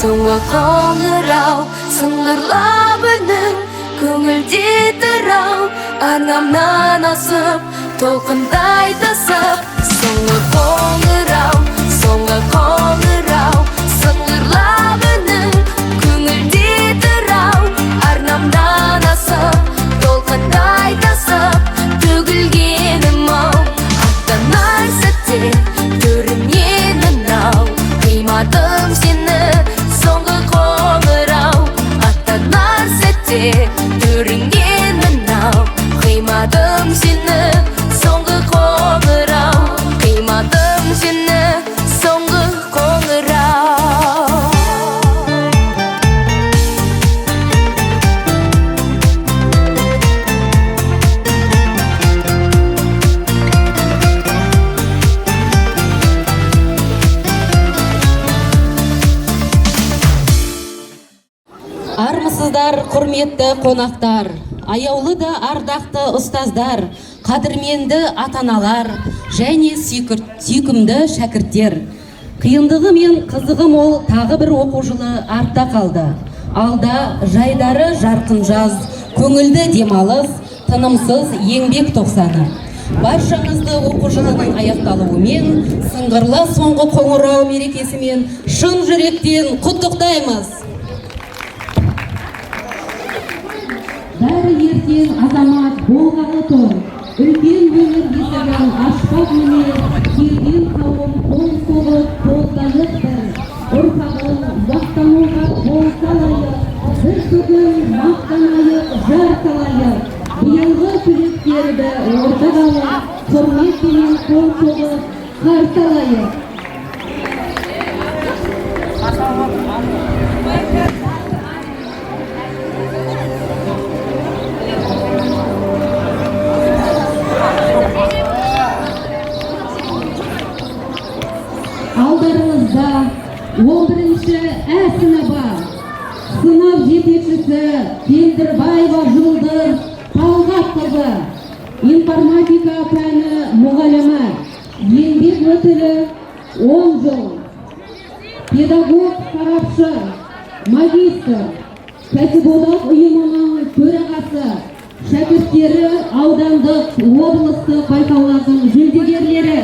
соңғы қоңырау сыңғырлап үнің көңілдетір ау арнамнан асып толқындай тасып соңғы қоңырау сыңғырлап үнің көңілдетір ау арнамнан асып толқындай тасып төгілгенім ау аттанар сәтте төрімнен мынау қимадым сені соңғы қоңырау аттанар сәтте төріңнен мынау қимадым сені соңғы қоңырау қимадым сені соңғы қоңырау Армысыздар, құрметті қонақтар, аяулы да ардақты ұстаздар, қадірменді ата-аналар және сүйкімді шәкірттер. Қиындығы мен қызығы мол тағы бір оқу жылы артта қалды. Алда жайдары жарқын жаз, көңілді демалыс, тынымсыз еңбек тоқсаны. Баршаңызды оқу жылының аяқталуымен, сыңғырлы соңғы қоңырау мерекесімен шын жүректен құттықтаймыз. Бәрі ертең азамат болғалы тұр, үлкен өмір есігін ашпақ міне, келген қауым қол соғып қолданып бір, ұрпағын мақтануға қол салайық, бір бүгін мақтанайық, жар салайық, биылғы түлектерді ортаға алып, құрметпен қол соғып қарсы алайық. Алдарыңызда 11-ші Ә сыныбы, сынып жетекшісі Келдірбаева Жұлдыз Талғатқызы, информатика пәні мұғалімі, еңбек өтілі 10 жыл, педагог сарапшы, магистр, кәсіподақ ұйымының төрағасы, шәкірттері аудандық облыстық байқаулардың жүлдегерлері,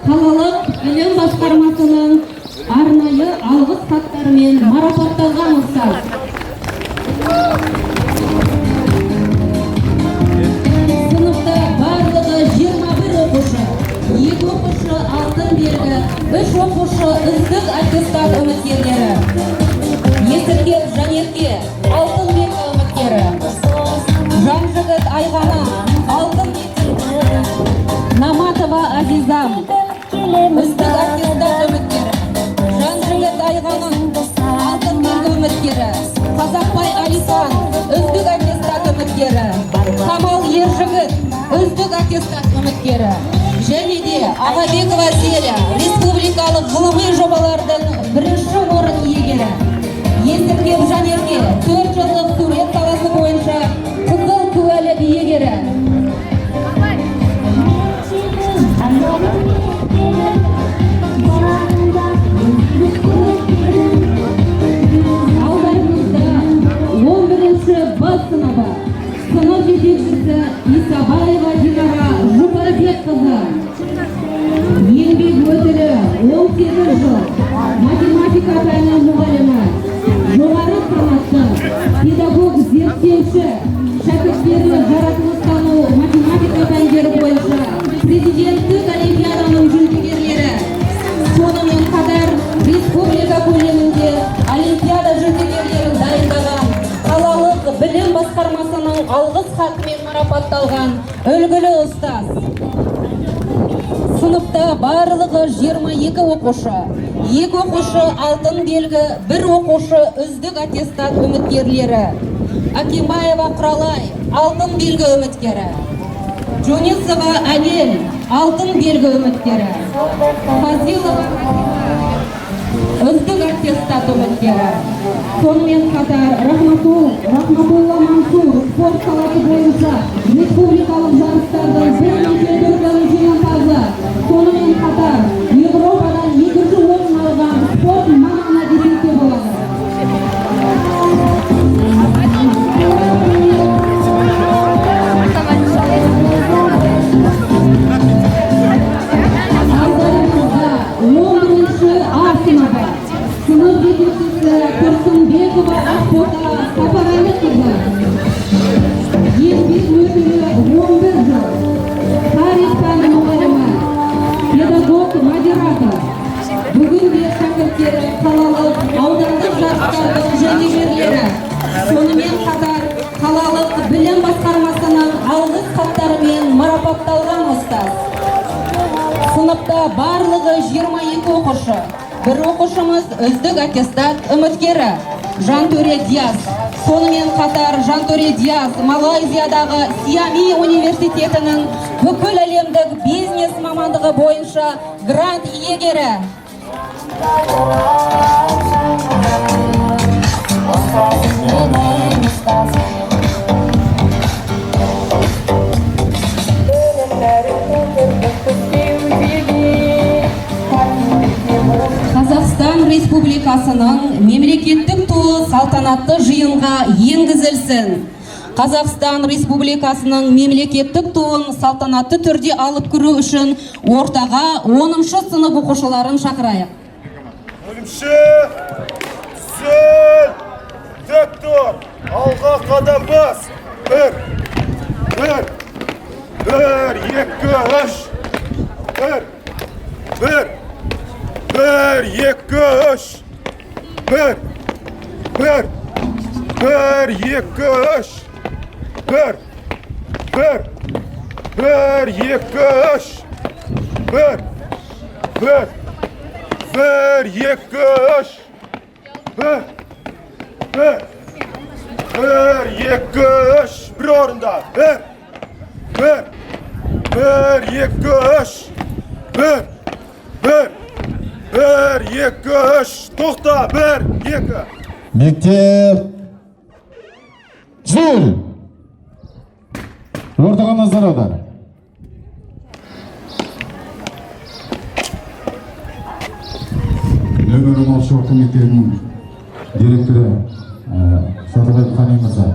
қалалық білім басқармасының арнайы алғыс хаттарымен марапатталған ұстаз. Сыныпта барлығы 21 оқушы, 2 оқушы алтын белгі, 3 оқушы үздік аттестат үміткерлері. Есіркеп Жанерке алтын белгі үміткері. Жанжігіт Айғана алтын белгі. Наматова Азизам үздік аттестат үміткері. Жанжігіт Айғаның алтын белгі үміткері. Қазақбай Алисан үздік аттестат үміткері. Камал Ержігіт үздік аттестат үміткері. Және де Ағабекова Зеля республикалық ғылыми жобалардың бірінші орын иегері. Есіркеп Жанерке 4 жылдық сурет саласы бойынша қызыл куәлік иегері. Алдарыңызда 11-ші Б сыныбы, сынып жетекшісі Исабаева Динара Жұпарбекқызы, еңбек өтілі 18 жыл, математика пәні мұғалімі, жоғары санатты, педагог зерттеуші, шәкірттері жаратылыстану математика пәндері бойынша президенттік олимпиаданың жүлдегерлері. Сонымен қатар республика көлемінде олимпиада жүлдегерлерін дайындаған, қалалық білім басқармасының алғыс хатымен марапатталған үлгілі ұстаз. Сыныпта барлығы 22 оқушы, 2 оқушы алтын белгі, 1 оқушы үздік аттестат үміткерлері. Акимаева Құралай алтын белгі үміткері. Жунисова Әнел алтын белгі үміткері. Фазилова үздік аттестат үміткері. Сонымен қатар Рахматулла Мансур спорт саласы бойынша республикалық жарыстардың бірнеше дүркін жеңімпазы. Сонымен қатар Европадан 2-ші орын алған спорт маманы десекте болады. Жорабекова Ақбота Сапарәліқызы. Еңбек өтілі 11 жыл. Тарих пәні мұғалімі, педагог, модератор. Бүгінде шәкірттері қалалық аудандық жарыстардың жүлдегерлері. Сонымен қатар қалалық білім басқармасының алғыс хаттарымен марапатталған ұстаз. Сыныпта барлығы 22 оқушы. Бір оқушымыз үздік аттестат үміткері Жантөре Диас. Сонымен қатар Жантөре Диас Малайзиядағы Сиами университетінің бүкіл әлемдік бизнес мамандығы бойынша грант иегері. Қазақстан Республикасының мемлекеттік туы салтанатты жиынға енгізілсін. Қазақстан Республикасының мемлекеттік туын салтанатты түрде алып кіру үшін ортаға 10-шы сынып оқушыларын шақырайық. Бөлімші, сөл, тік тұр, алға қадам бас. Бір, екі, үш. Бір, екі, үш. Бір, екі, үш. Бір, екі, үш. Бір, екі, үш. Екі, үш. Бір орында. Бір, екі, үш. Екі, үш. Тоқта. Бір, екі. Мектеп жүр. Ортаға назар аудар. Нөмір 16 орта мектебінің директоры Сатыбай Қани мырза.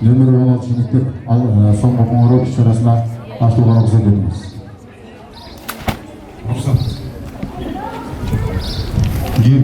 Нөмір 16 мектеп соңғы қоңырау іс-шарасына ашылуға рұқсат етіңіз. Рұқсат. Кел.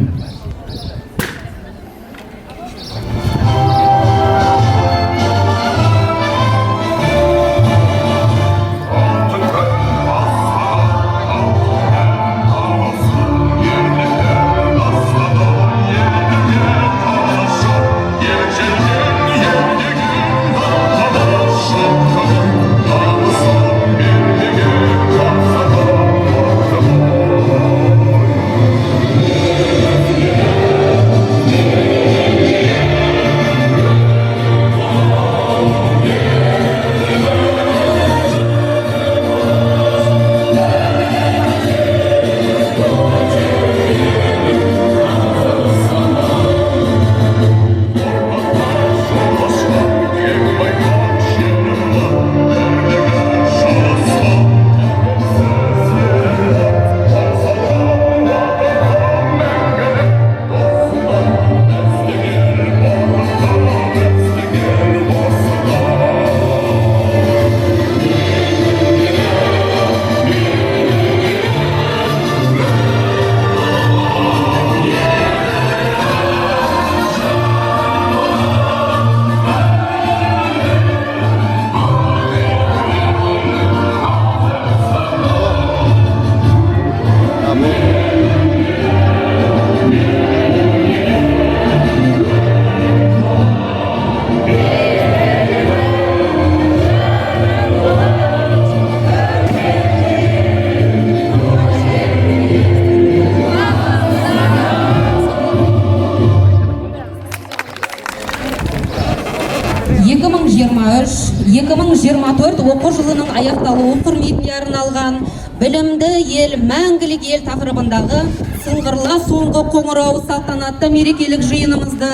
оқу жылының аяқталуы құрметіне арналған білімді ел, мәңгілік ел тақырыбындағы сыңғырлы соңғы қоңырау салтанатты мерекелік жиынымызды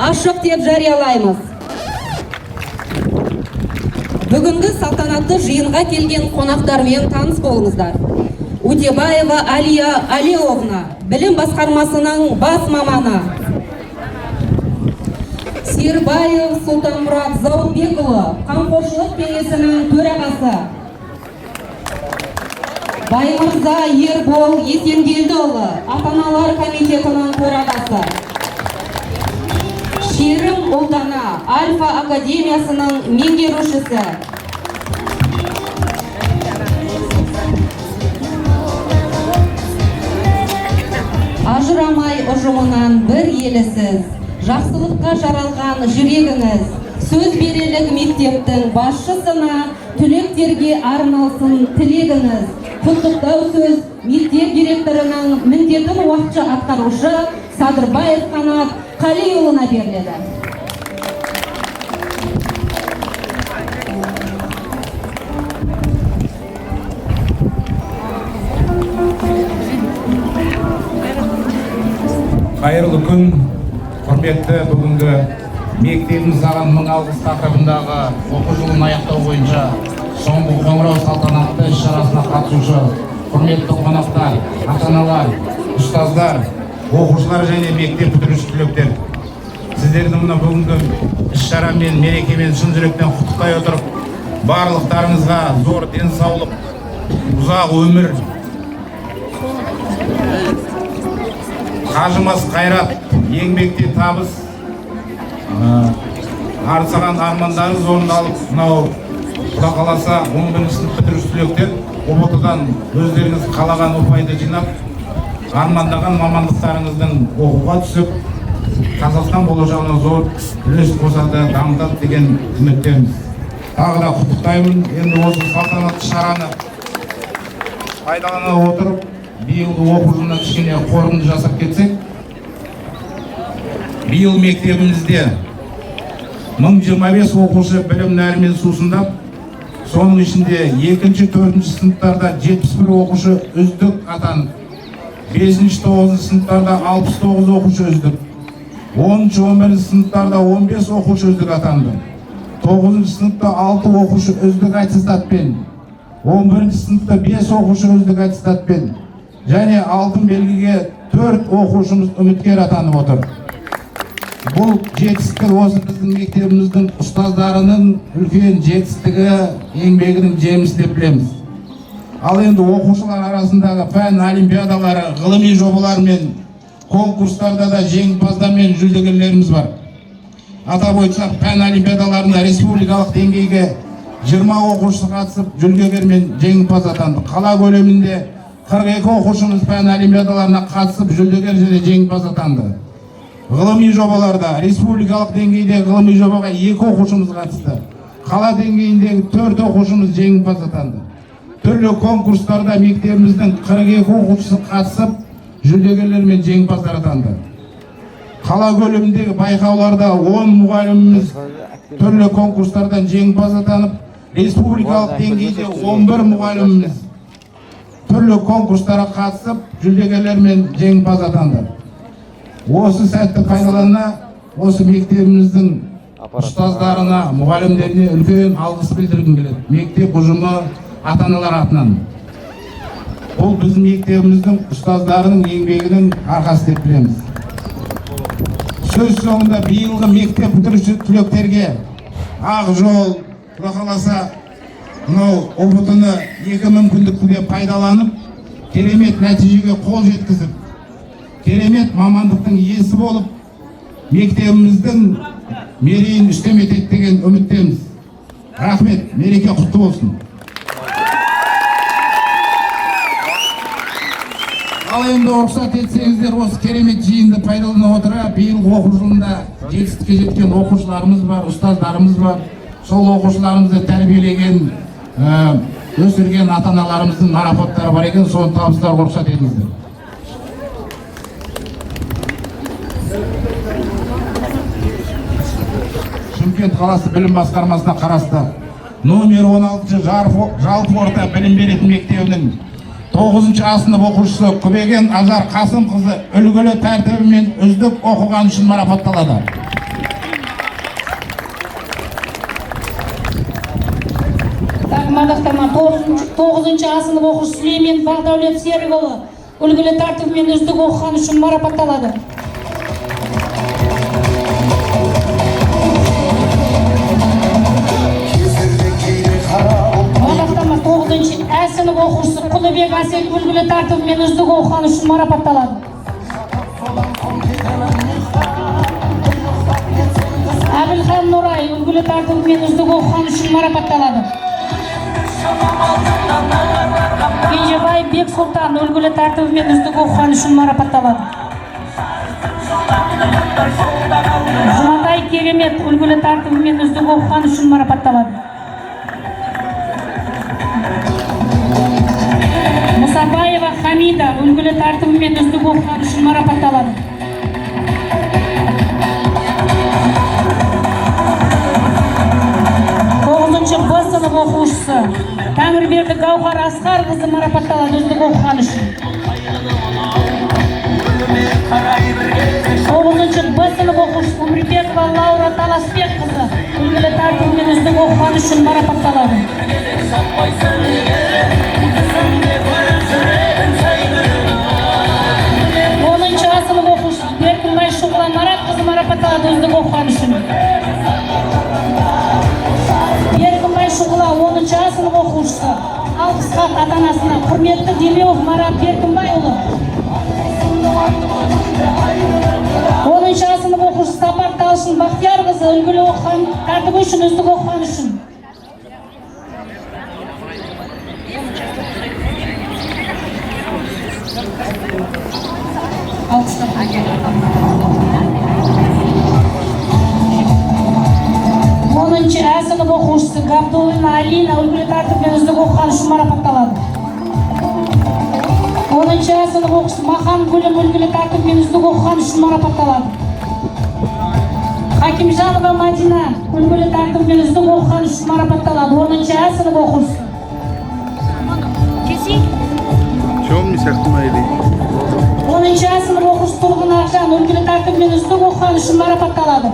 ашық деп жариялаймыз. Бүгінгі салтанатты жиынға келген қонақтармен таныс болыңыздар. Утебаева Алия Алиовна, білім басқармасының бас маманы. Сербаев Сұлтанмұрат Зауытбекұлы, қамқоршылық кеңесінің төрағасы. Баймырза Ербол Есенгелдіұлы, ата-аналар комитетінің төрағасы. Керім Ұлдана, Альфа Академиясының меңгерушісі. Ажырамай ұжымынан бір елісіз, жақсылыққа жаралған жүрегіңіз, сөз берелік мектептің басшысына түлектерге арналсын тілегіңіз. Құттықтау сөз мектеп директорының міндетін уақытша атқарушы Садырбаев Қанат Қалиұлына беріледі. Қайырлы күн, құрметті бүгінгі мектебіміз саған мың алғыс тақырыбындағы оқу жылын аяқтау бойынша соңғы қоңырау салтанатты іс-шарасына қатысушы құрметті қонақтар, ата-аналар, ұстаздар, оқушылар және мектеп бітіруші түлектер. Сіздерді мына бүгінгі іс-шара мен мерекемен шын жүректен құттықтай отырып, барлықтарыңызға зор денсаулық, ұзақ өмір, қажымас қайрат, еңбекте табыс, арсаған армандарыңыз орындалып, мынау Құда қаласа 11-ші сынып бітіруші түлектер ұбт-дан өздеріңіз қалаған ұпайды жинап, армандаған мамандықтарыңыздың оқуға түсіп, Қазақстан болашағына зор үлес қосады, дамытады деген үміттеміз. Тағы да құттықтаймын. Енді осы салтанатты шараны пайдалана отырып, биылғы оқу жылына кішкене қорытынды жасап кетсек, биыл мектебімізде 1025 оқушы білім нәрімен сусындап, соның ішінде 2-4 сыныптарда 71 оқушы үздік атанып, 5-9 сыныптарда 69 оқушы үздік, 10-11 сыныптарда 15 оқушы үздік атанды, 9 сыныпта 6 оқушы үздік аттестатпен, 11 сыныпта 5 оқушы үздік аттестатпен, және алтын белгіге 4 оқушымыз үміткер атанып отыр. Бұл жетістік осы біздің мектебіміздің ұстаздарының үлкен жетістігі, еңбегінің жемісі деп білеміз. Ал енді оқушылар арасындағы пән олимпиадалары, ғылыми жобалар мен конкурстарда да жеңімпаздар мен жүлдегерлеріміз бар. Атап айтсақ, пән олимпиадаларында республикалық деңгейге 20 оқушы қатысып, жүлдегер мен жеңімпаз атанды. Қала көлемінде 42 оқушымыз пән олимпиадаларына қатысып, жүлдегер және жеңімпаз атанды. Ғылыми жобаларда республикалық деңгейде ғылыми жобаға 2 оқушымыз қатысты. Қала деңгейіндегі 4 оқушымыз жеңімпаз атанды. Түрлі конкурстарда мектебіміздің 42 оқушысы қатысып, жүлдегерлер мен жеңімпаздар атанды. Қала көлеміндегі байқауларда 10 мұғаліміміз түрлі конкурстардан жеңімпаз атанып, республикалық деңгейде 11 мұғаліміміз түрлі конкурстарға қатысып, жүлдегерлер мен жеңімпаз атанды. Осы сәтті пайдалана, осы мектебіміздің ұстаздарына, мұғалімдеріне үлкен алғыс білдіргім келеді. Мектеп ұжымы, ата-аналар атынан. Бұл біздің мектебіміздің ұстаздарының еңбегінің арқасы деп білеміз. Сөз соңында биылғы мектеп бітіруші түлектерге ақ жол, Құда қаласа, мынау ұбт-ны 2 мүмкіндікті де пайдаланып, керемет нәтижеге қол жеткізіп, керемет мамандықтың иесі болып, мектебіміздің мерейін үстем етеді деген үміттеміз. Рахмет, мереке құтты болсын. Ал енді рұқсат етсеңіздер, осы керемет жиынды пайдалана отыра, биылғы оқу жылында жетістікке жеткен оқушыларымыз бар, ұстаздарымыз бар. Сол оқушыларымызды тәрбиелеген, өсірген ата-аналарымыздың марапаттары бар екен, соны табыстауға рұқсат етіңіздер. Шымкент қаласы білім басқармасына қарасты номер 16 жалпы орта білім беретін мектебінің 9-шы сынып оқушысы Күбеген Ажар Қасымқызы үлгілі тәртібімен үздік оқыған үшін марапатталады. Мадақтама 9-шы сынып оқушы Сүлеймен Бағдаулет Серікұлы үлгілі тәртібімен үздік оқыған үшін марапатталады. Мадақтама 9-шы сынып оқушысы Құлыбек Асет үлгілі тәртібімен үздік оқыған үшін марапатталады. Кенжебай үлгілі тартыбымен үздік оқыған үшін марапатталады. Кенжебай Бек Сұлтан үлгілі тартыбымен үздік оқыған үшін марапатталады. Жұматай Керемет үлгілі тартыбымен үздік оқыған үшін марапатталады. Мұсабаева Хамида үлгілі тартыбымен үздік оқыған үшін марапатталады. Б сынып оқушысы Тәңірберді Гауһар Асқарқызы марапатталады үздік оқыған үшін. 9-шы Б сынып оқушысы Өмірбекова Лаура Таласбекқызы үлгілі тартыбымен үздік оқыған үшін марапатталады. 10-шы А сынып оқушысы Беркінбай Шұғыла Маратқызы марапатталады үздік оқыған үшін. Беркінбай Шұғыла 10-шы А сынып оқушысы Алғысхат ата-анасына құрметті Демеуов Марат Беркінбайұлы. 10-шы А сынып оқушысы Сапар Талшын Бақтиярқызы үлгілі оқыған тәртібі үшін үздік оқыған үшін. А сынып оқушысы Габдуллина Алина үлгілі тәртібімен үздік оқыған үшін марапатталады. 10-шы А сынып оқушысы Махан Гүлім үлгілі тәртібімен үздік оқыған үшін марапатталады. Хакимжанова Мадина үлгілі тәртібімен үздік оқыған үшін марапатталады. 10-шы А сынып оқушысы. 10-шы А сынып оқушысы Тұрғын Ақжан үлгілі тәртібімен үздік оқыған үшін марапатталады.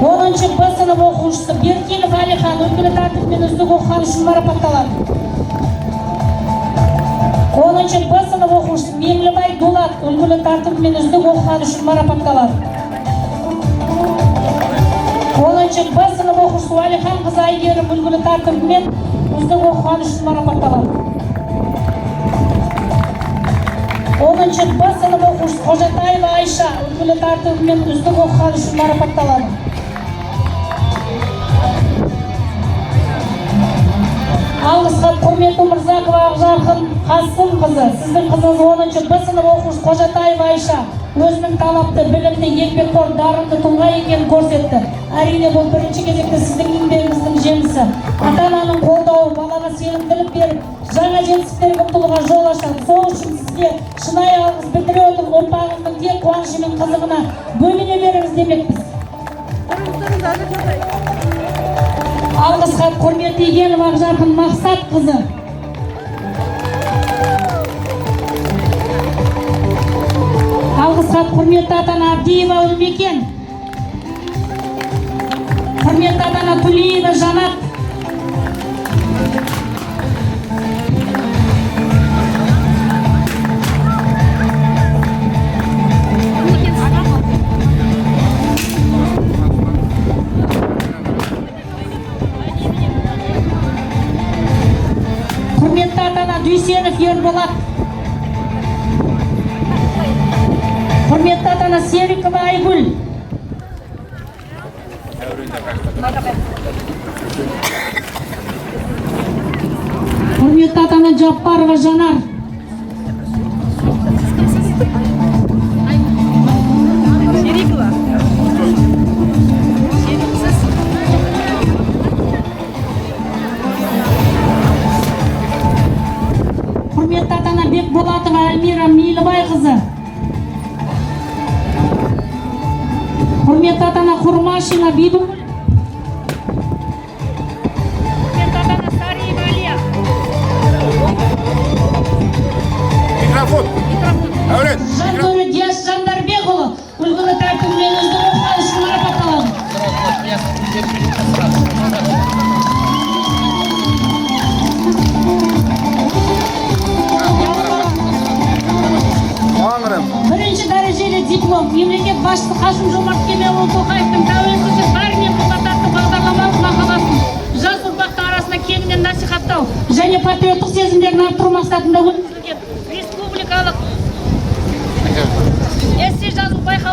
10-шы Б сынып оқушысы Беркелов Алихан үлгілі тәртібімен үздік оқыған үшін марапатталады. 10-шы Б сынып оқушысы Меңлібай Дулат үлгілі тәртібімен үздік оқыған үшін марапатталады. 10-шы Б сынып оқушысы Уәлихан қызы Айгерім үлгілі тәртібімен үздік оқыған үшін марапатталады. 10-шы Б сынып оқушысы Қожатаева Айша үлгілі тәртібімен үздік оқыған үшін марапатталады. Алғысхат құрметті Умырзакова Ақжарқын Қасымқызы, сіздің қызыңыз 10-шы Б сынып оқушысы Қожатаева Айша өзінің талапты, білімді, еңбекқор, дарынды тұлға екенін көрсетті. Әрине бұл бірінші кезекте сіздің еңбегіңіздің жемісі. Ата-ананың қолдауы балаға сенімділік беріп, жаңа жетістіктерге ұмтылуға жол ашады. Сол үшін сізге шынайы алғыс білдіре отырып, ұрпағыңыздың тек қуанышы мен қызығына бөлене беріңіз демекпіз. Алғысхат құрметті Игенов Ақжарқын Мақсатқызы. Алғысхат құрметті ата-ана Абдиева Үлбекен. Құрметті ата-ана Тулиева Жанат. Құрметті ата-ана Дүйсенов Ерболат. Құрметті ата-ана Серикова Айгүл. Құрметті ата-ана Жаппарова Жанар. Құрметті ата-ана Бекболатова Альмира Мейлібайқызы. Құрметті ата-ана Құрмашина Бибігүл. Құрметті ата-ана Сариева Алия. Микрофон. Жантөрі Диас Жандарбекұлы үлгілі тәртібімен үздік оқыған үшін марапатталады. Бірінші дәрежелі диплом мемлекет басшысы Қасым-Жомарт Кемелұлы Тоқаевтың тәуелсіздік бәрі мен атты бағдарламалық мақаласын жас ұрпақтың арасында кеңінен насихаттау және патриоттық сезімдерін арттыру мақсатында өткізілген республика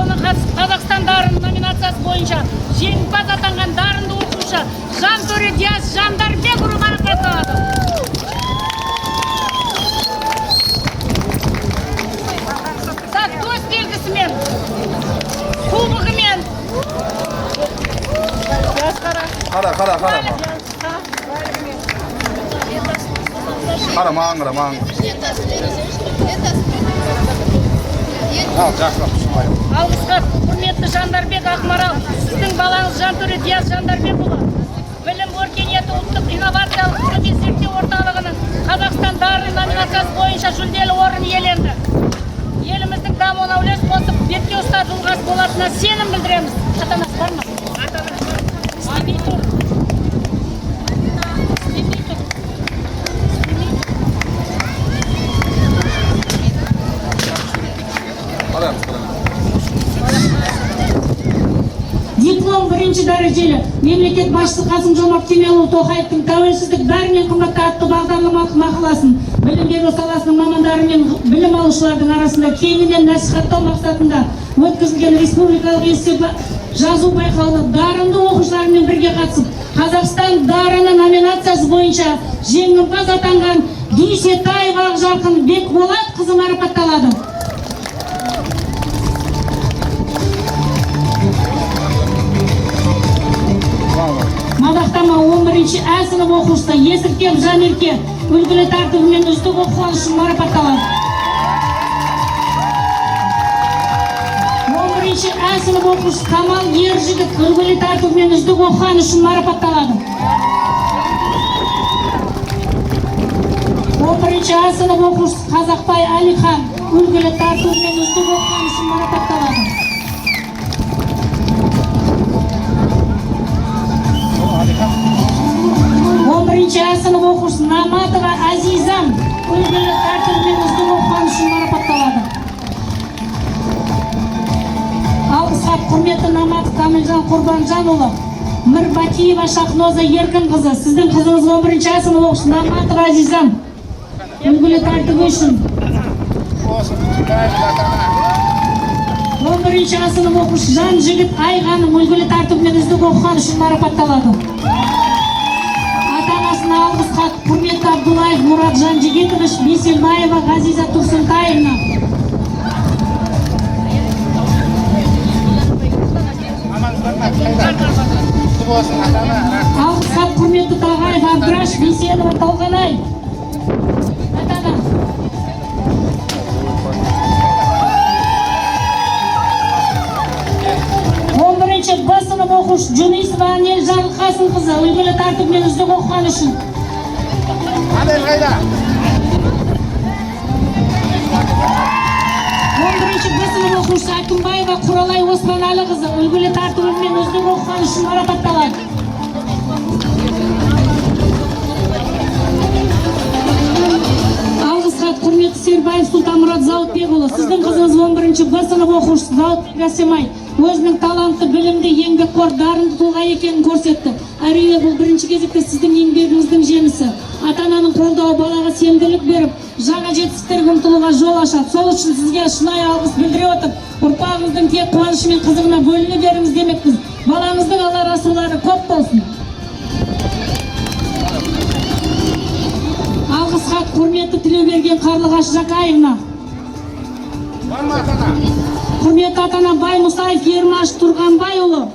байқауына қатысып Қазақстан дарыны номинациясы бойынша жеңімпаз атанған дарынды оқушы Жантөре Диас Жандарбек марапатталады. Төс белгісімен, кубогымен. Қара маңыра. Алғыс хат, құрметті Жандарбек Ақмарал, сіздің балаңыз Жантөре Диас Жандарбекұлы білім өркениеті ұлттық инновациялық ғылыми зерттеу орталығының Қазақстан дарыны номинациясы бойынша жүлделі орын иеленді. Еліміздің дамуына үлес қосып, бетке ұстар тұлғасы болатынына сенім білдіреміз. Ата-анасы бар ма? Істемей тұр. Диплом бірінші дәрежелі мемлекет басшысы Қасым-Жомарт Кемелұлы Тоқаевтың тәуелсіздік бәрінен қымбатты атты бағдарламалық мақаласын білім беру саласының мамандары мен білім алушылардың арасында кеңінен насихаттау мақсатында өткізілген республикалық эссе жазу байқауына дарынды оқушылармен бірге қатысып, Қазақстан дарыны номинациясы бойынша жеңімпаз атанған Дүйсетаева Ақжарқын Бекболатқызы марапатталады. Мадақтама 11-ші Ә сынып оқушысы Есіркеп Жанерке үлгілі тәртібімен үздік оқыған үшін марапатталады. 11-ші Ә сынып оқушысы Камал Ержігіт үлгілі тәртібімен үздік оқыған үшін марапатталады. 11-ші Ә сынып оқушысы Қазақбай Алихан үлгілі тәртібімен үздік оқыған үшін марапатталады. 11-ші Ә сынып оқушысы Наматова Азизам үлгілі тәртібімен үздік оқыған үшін марапатталады. Алғыс хат, құрметті Наматов Камилжан Құрбанжанұлы, Мірбакиева Шахноза Еркінқызы, сіздің қызыңыз 11-ші Ә сынып оқушысы Наматова Азизам үлгілі тәртібі үшін. 11-ші Ә сынып оқушысы Жан Жігіт Айғаным үлгілі тәртібімен үздік оқыған үшін марапатталады. Ата-анасына алғыс хат, құрметті Абдулаев Мұрат Жанжигитович, Бейселбаева Ғазиза Тұрсынтаевна. Алғыс хат, құрметті Тағаев Абдраш, Бейсенова Талғанай. Ата-ана. Б сынып оқушы Жүнисова Анел Жарылқасынқызы үлгілі тәртібімен үздік оқыған үшін. Анел қайда? 11-ші Б сынып оқушысы Әкімбаева Құралай Оспанәліқызы үлгілі тәртібімен үздік оқыған үшін марапатталады. Алғыс хат, құрметті Сербаев Сұлтанмұрат Зауытбекұлы, сіздің қызыңыз 11-ші Б сынып оқушысы Зауытбек Әсемай өзінің талантты, білімді, еңбекқор, дарынды тұлға екенін көрсетті. Әрине, бұл бірінші кезекте сіздің еңбегіңіздің жемісі. Ата-ананың қолдауы балаға сенімділік беріп, жаңа жетістіктерге ұмтылуға жол ашады. Сол үшін сізге шынайы алғыс білдіре отырып, ұрпағыңыздың тек қуанышы мен қызығына бөліне беріңіз демекпіз. Балаңыздың алар асулары көп болсын. Алғыс хат, құрметті Тілеуберген Қарлығаш Жақаевна. Құрметті ата-ана Бай Мұсаев Ермаш Тұрғанбайұлы.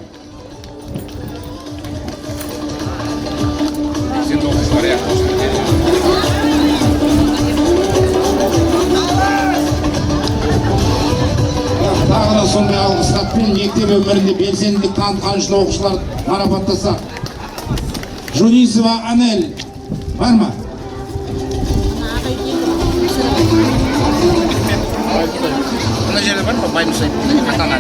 Тағы да сондай алғыс хатпен мектеп өмірінде белсенділік танытқан үшін оқушылар марапаттаса. Жүнисова Анел бар ма? Мына жерде бар ма? Бай Мұсаев ата-ана.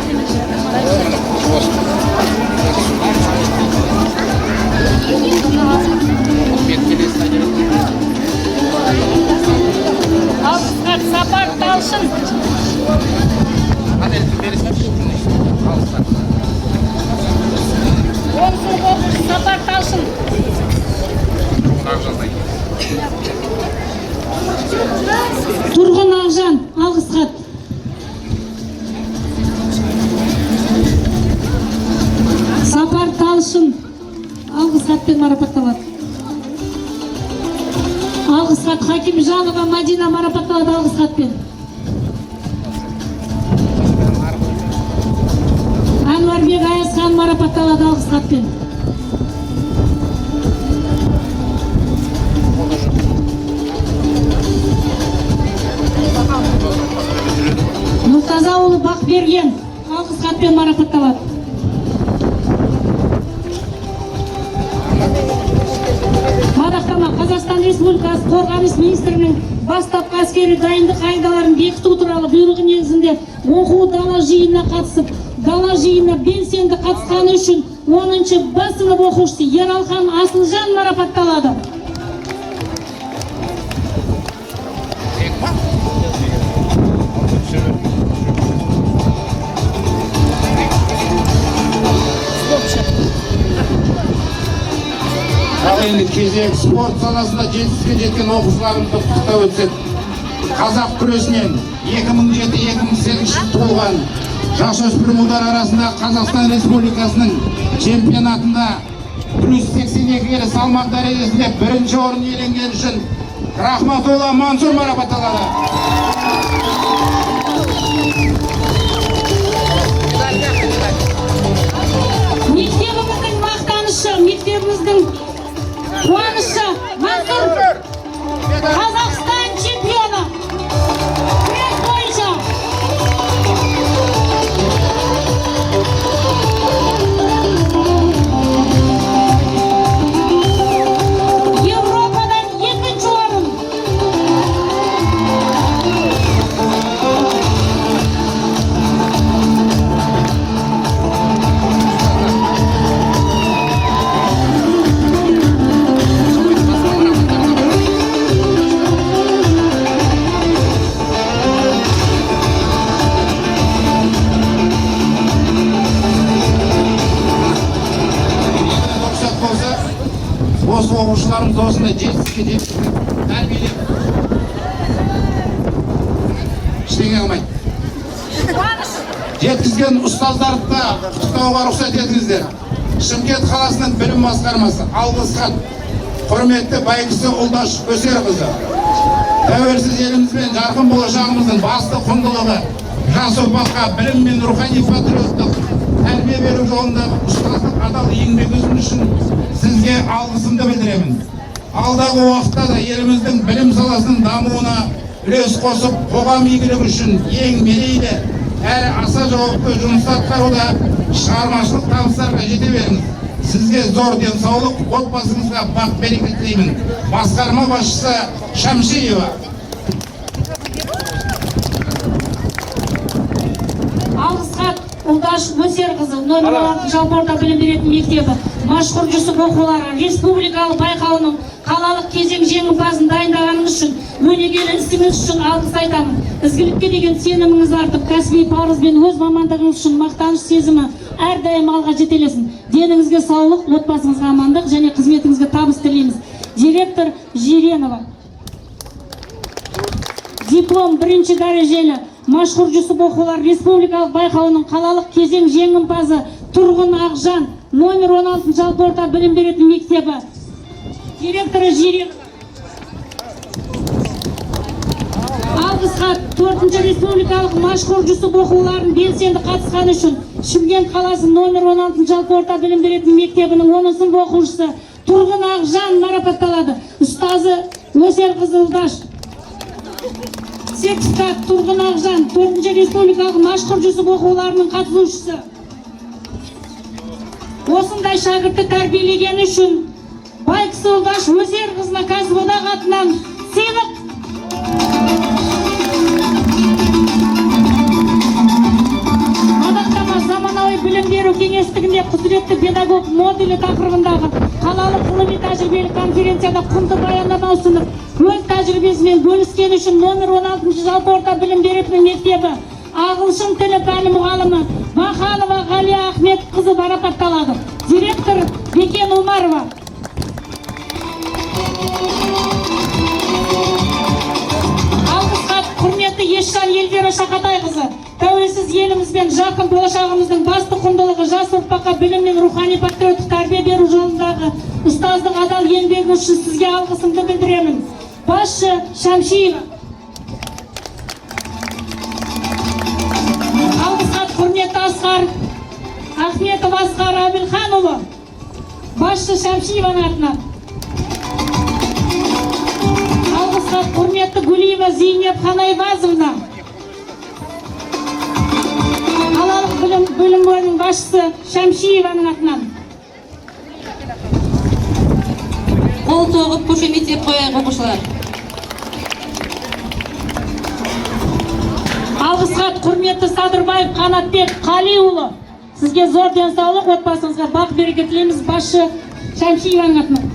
Сапар Талшын. Сапар Талшын. Тұрғын Ақжан, алғыс хат. алғыс хат Хакимжанова Мадина марапатталады алғыс хатпен. Анварбек Аязхан марапатталады алғыс хатпен. Нұртазаұлы Бақберген алғыс хатпен марапатталады. Мадақтама Қазақстан Республикасы Қорғаныс министрінің бастапқы әскери дайындық қағидаларын бекіту туралы бұйрығы негізінде оқу дала жиынына қатысып, дала жиынына белсенді қатысқаны үшін 10-шы Б сынып оқушысы Ералхан Асылжан марапатталады. Енді кезек спорт саласында жетістікке жеткен оқушыларымызды құттықтап өтсек, қазақ күресінен 2007-2008 туылған жасөспірім арасында Қазақстан Республикасының чемпионатында плюс 82 келі салмақ дәрежесінде бірінші орын иеленген үшін Рахматолла Мансур марапатталады. Мектебіміздің мақтанышы, мектебіміздің қуанышы Мансур Қазақстан чемпионы күрес бойынша. Европадан 2-ші орын. Осы оқушыларымыз осындай жетістікке тәрбиелеп ештеңе қылмайды. Жеткізген ұстаздарды да құттықтауға рұқсат етіңіздер. Шымкент қаласының білім басқармасы алғыс хат құрметті Байкүсі Ұлдаш Өсерқызы. Тәуелсіз еліміз бен жарқын болашағымыздың басты құндылығы жас ұрпаққа білім мен рухани патриоттық тәрбие беру жолындағы ұстаздық адал еңбегіңіз үшін сізге алғысымды білдіремін. Алдағы уақытта да еліміздің білім саласының дамуына үлес қосып, қоғам игілігі үшін ең мерейлі әрі аса жауапты жұмыс атқаруда шығармашылық табыстарға жете беріңіз. Сізге зор денсаулық, отбасыңызға бақ береке тілеймін. Басқарма басшысы Шамшиева. Алғыс хат Ұлдаш Өсерқызы, номер 6 жалпы орта білім беретін мектебі Машхұр Жүсіп оқулары республикалық байқауының қалалық кезең жеңімпазын дайындағаныңыз үшін, өнегелі ісіңіз үшін алғыс айтамын. Ізгілікке деген сеніміңіз артып, кәсіби парызбен өз мамандығыңыз үшін мақтаныш сезімі әрдайым алға жетелесін. Деніңізге саулық, отбасыңызға амандық және қызметіңізге табыс тілейміз. Директор Жиренова. Диплом 1-ші дәрежелі Машхұр Жүсіп оқулары республикалық байқауының қалалық кезең жеңімпазы Тұрғын Ақжан, номер 16 жалпы орта білім беретін мектебі директоры Жиренова. Алғыс хат 4-ші республикалық Машхұр Жүсіп оқуларын белсенді қатысқаны үшін Шымкент қаласы номер 16 жалпы орта білім беретін мектебінің 10 сынып оқушысы Тұрғын Ақжан марапатталады. Ұстазы Өсерқызы Ұлдаш. Сертификат Тұрғын Ақжан, 4-ші республикалық Машхұр Жүсіп оқуларының қатысушысы. Осындай шәкіртті тәрбиелегені үшін Байкүсі Ұлдаш Өсерқызына кәсіподақ атынан сыйлық. Мадақтама заманауи білім беру кеңестігінде құзыретті педагог моделі тақырыбындағы қалалық ғылыми тәжірибелік конференцияда құнды баяндама ұсынып, өз тәжірибесімен бөліскені үшін номер 16 жалпы орта білім беретін мектебі ағылшын тілі пәні мұғалімі Маханова Ғалия Ахметқызы марапатталады. Директор Бекен Умарова. Алғыс хат құрметті Есжан Елдері Шақатайқызы. Тәуелсіз еліміз бен жақын болашағымыздың басты құндылығы жас ұрпаққа білім мен рухани патриоттық тәрбие беру жолындағы ұстаздық адал еңбегі үшін сізге алғысымды білдіремін. басшы Шамшиева. Алғыс хат құрметті Асқар Ахметов Асқар Абилханұлы, басшы Шамшиеваның атынан. Алғыс хат құрметті Гулиева Зейнеп Ханайбазовна, қалалық білім бөлімінің басшысы Шамшиеваның атынан. Қол соғып қошеметтеп қояйық оқушылар. Алғыс хат құрметті Садырбаев Қанатбек Қалиұлы, сізге зор денсаулық, отбасыңызға бақ береке тілейміз, басшы Шамшиеваның атынан.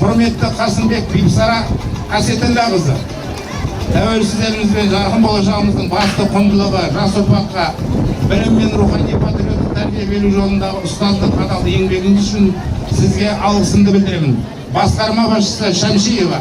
Құрметті Қасымбек Бибісара Қасетілдіқызы, тәуелсіз елімізбен жарқын болашағымыздың басты құндылығы жас ұрпаққа білім мен рухани патриоттық тәрбие беру жолындағы ұстаздық адал еңбегіңіз үшін сізге алғысымды білдіремін. Басқарма басшысы Шамшиева.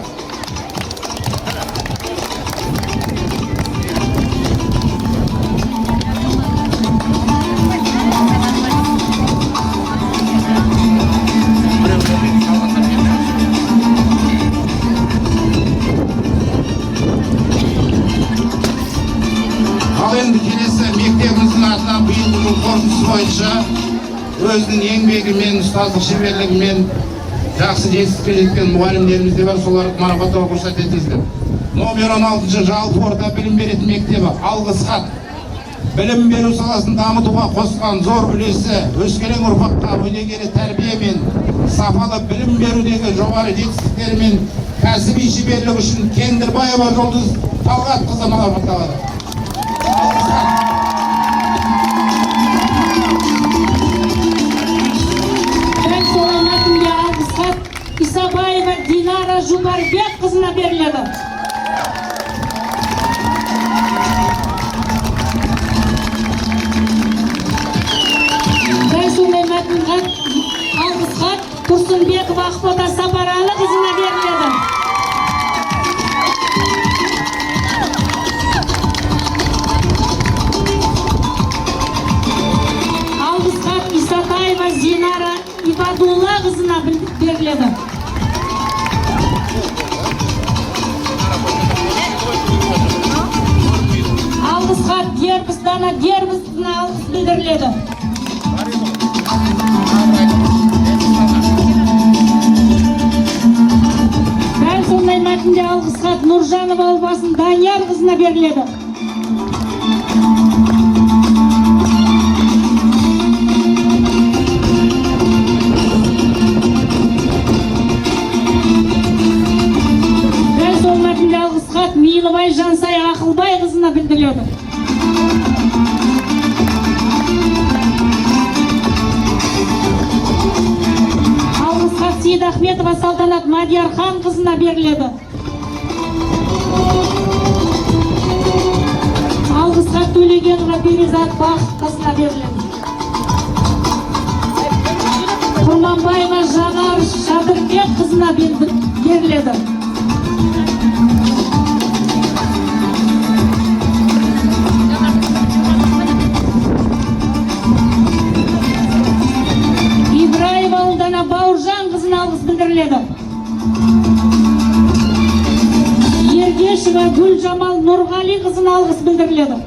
Келесі мектебіміздің атынан биылғы жыл қорытындысы бойынша өзінің еңбегімен, ұстаздық шеберлігімен жақсы жетістікке жеткен мұғалімдеріміз де бар, соларды марапаттауға рұқсат етіңіздер. Номер 16 жалпы орта білім беретін мектебі алғыс хат. Білім беру саласын дамытуға қосқан зор үлесі өскелең ұрпаққа өнегелі тәрбие мен сапалы білім берудегі жоғары жетістіктері мен кәсіби шеберлігі үшін Кендірбаева Жұлдыз Талғатқызы марапатталады. Дәл солай мәтінге алғыс хат Исабаева Динара Жубарбек қызына беріледі. Дәл солай мәтінге алғыс хат Тұрсынбекова Ақбота Сапаралы қызына беріледі. Зинара Ибадулла қызына беріледі. Алғыс хат Дербіс Дана Дербіс қызына алғыс білдіріледі. Дәл сондай мәтінде алғыс хат Нұржанова Албасын Данияр қызына беріледі. Мейлібай Жансай Ақылбай қызына білдіріледі. Алғыс хат Сейдахметова Салтанат Мадиярхан қызына беріледі. Алғыс хат Төлегенова Перизат Бақыт қызына беріледі. Құрманбаева Жанар Шадырбек қызына беріледі. Бауыржан қызына алғыс білдіріледі. Ергешева Гүлжамал Нұрғали қызына алғыс білдіріледі.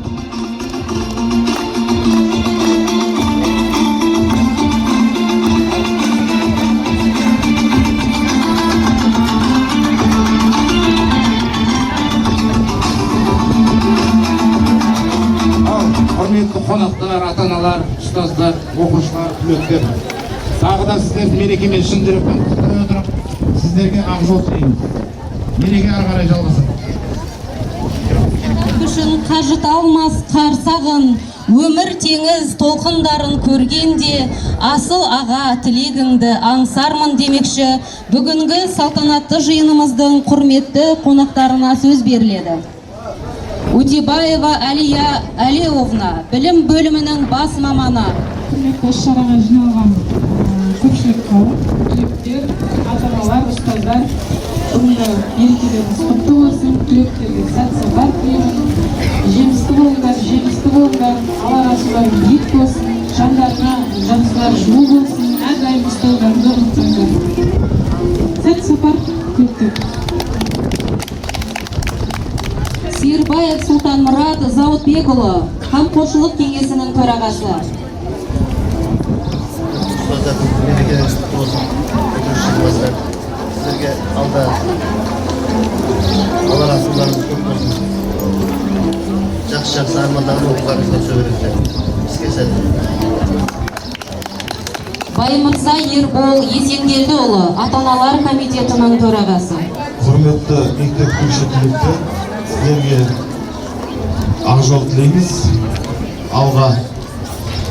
Құрметті қонақтар, ата-аналар, ұстаздар, оқушылар, түлектер. Тағы да сіздерді мерекемен шын жүректен құттықтай отырып, сіздерге ақ жол тілеймін. Мереке ары қарай жалғасын. Күшін қажыта алмас қарсағын, өмір теңіз толқындарын көргенде, асыл аға тілегіңді аңсармын демекші, бүгінгі салтанатты жиынымыздың құрметті қонақтарына сөз беріледі. Утебаева Әлия Әлеовна, білім бөлімінің бас маманы. Құрметті іс-шараға жиналған көпшілік қауым, түлектер, ата-аналар, ұстаздар, Бүгінгі мерекелеріңіз құтты болсын, түлектерге сәт сапар тілеймін. Жемісті болыңдар, Алла Расуларың биік болсын, жандарына жабысылар жылу болсын, әрдайым ұстаударыңды ұмытпаңдар. Сәт сапар түлектер. Сербаев Султанмұрат Заутбекұлы, қамқоршылық кеңесінің төрағасы. Мерекелеріңіз құтты болсын, өтіруші сіздерге алда Алла Расуларыңыз көп болсын. Жақсы армандарды оқуларыңызға түсе беріңіздер. Іске сәт. Баймырза Ербол Есенгелдіұлы, ата-аналар комитетінің төрағасы. Құрметті мектеп түлектер, сіздерге ақ жол тілейміз. Алға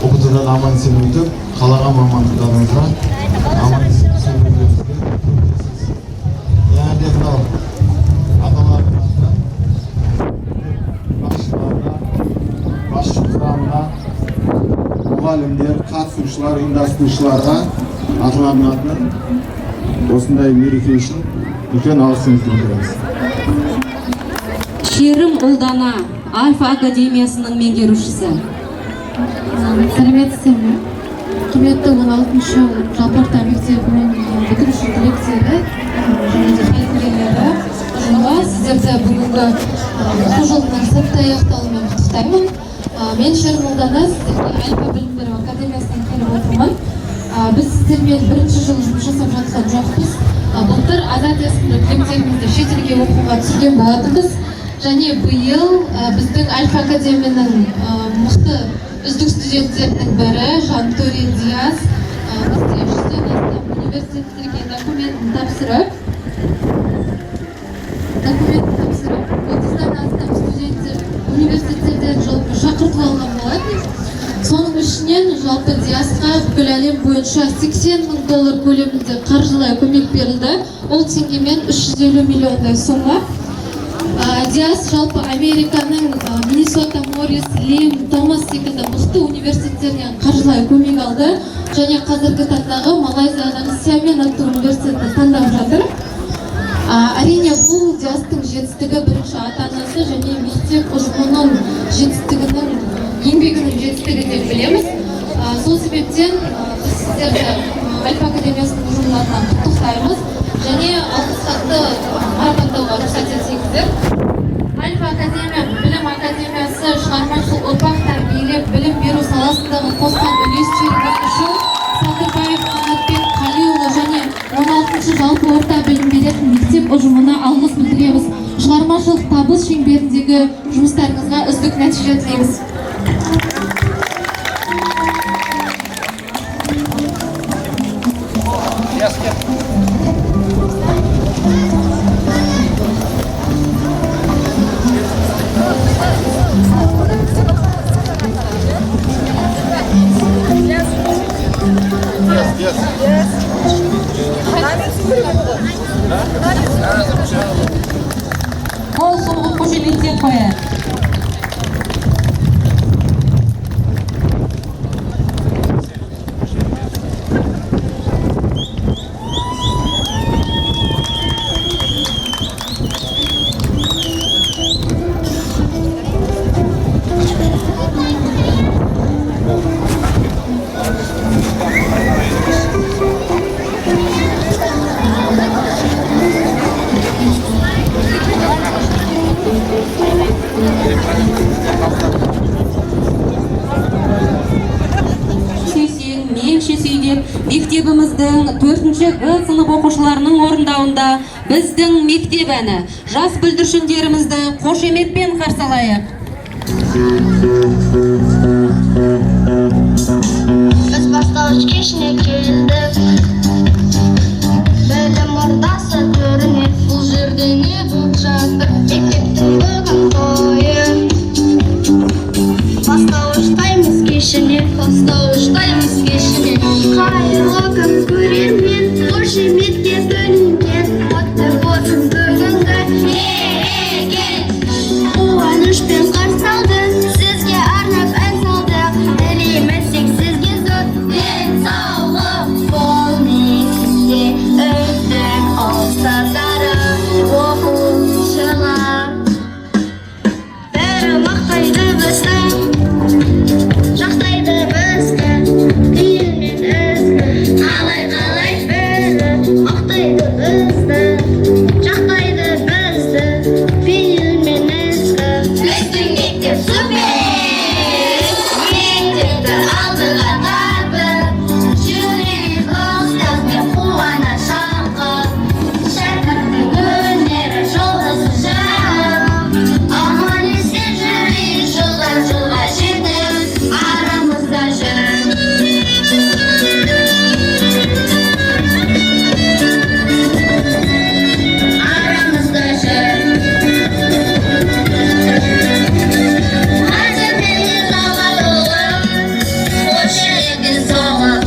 ұбт-дан аман-есен өтіп, қалаған мамандықтарыңызға аман-есен өтулеріңізге көмектесіңіз. Және де мынау ата-аналардың атынан басшы құрамына, мұғалімдер, қатысушылар, ұйымдастырушыларға ата-аналардың атынан осындай мереке үшін үлкен алғысымызды білдіреміз. Шерім Ұлдана, Альфа Академиясының меңгерушісі. Сәлеметсіздер ме? Құрметті 16-шы жалпы орта мектебінің бітіруші түлектері және де тәлімгерлері ұжымға сіздерді бүгінгі оқу жылының сәтті аяқталуымен құттықтаймын. Мен Шерім Ұлдана, сіздерге Альфа білім беру академиясынан келіп отырмын. Біз сіздермен бірінші жыл жұмыс жасап жатқан жоқпыз. Былтыр Азат есімді түлектерімізді шетелге оқуға түсірген болатынбыз. Және биыл біздің Альфа Академияның мықты үздік студенттерінің бірі Жантори Диас бізде 100-ден астам университеттерге документін тапсырып 30-дан астам студенттер университеттерден жалпы шақыртып алған болатын. Соның ішінен жалпы Диасқа бүкіл әлем бойынша $80 мың көлемінде қаржылай көмек берілді. Ол теңгемен 350 миллиондай сомма. Диас жалпы Американың Миннесота, Моррис, Лим, Томас секілді мықты университеттерінен қаржылай көмек алды. Және қазіргі таңдағы Малайзияның Сиамен атты университетті таңдап жатыр. Әрине бұл Диастың жетістігі бірінші ата-анасы және мектеп ұжымының жетістігінің, еңбегінің жетістігі деп білеміз. Сол себептен біз сіздерді Альфа Академиясының ұжымының атынан құттықтаймыз. Және алғыс хатты марапаттауға рұқсат етсеңіздер. Альфа Академия, білім академиясы шығармашыл ұрпақ тәрбиелеп білім беру саласындағы қосқан үлестері үшін Садырбаев Қанатбек Қалиұлы және 16-шы жалпы орта білім беретін мектеп ұжымына алғыс білдіреміз. Шығармашылық табыс шеңберіндегі жұмыстарыңызға үздік нәтиже тілейміз. Қол соғып қошеметтеп қояды. Мектебіміздің 4-ші сынып оқушыларының орындауында біздің мектеп әні жас бүлдіршіндерімізді қошеметпен қарсы алайық. Біз бастауыш кешіне келдік, білім ордасы төріне. Бұл жерде не болып жатыр, мектептің бүгін тойы. Бастауыштаймыз кешіне, қайырлы күн көрермен, қошеметке бөлінген. Құтты болсын бүгінгі мереке. Қуанышпен қарсы алды, сізге арнап ән салдық. Тілейміз тек сізге зор денсаулық. Бол бізді, жақтайды бізді, пейіл мен ізгі. Біздің мектеп супер, мектепті алдыға тартып, жүрек ұстазбен қуана шалқып, шәкірттің өнері жұлдызы жағып, аман есен жүрейік жылдан жылға жетіп, арамызда жүр. Арамызда жүр. Әдебиетке заңға толы, қос жүрекке соғып.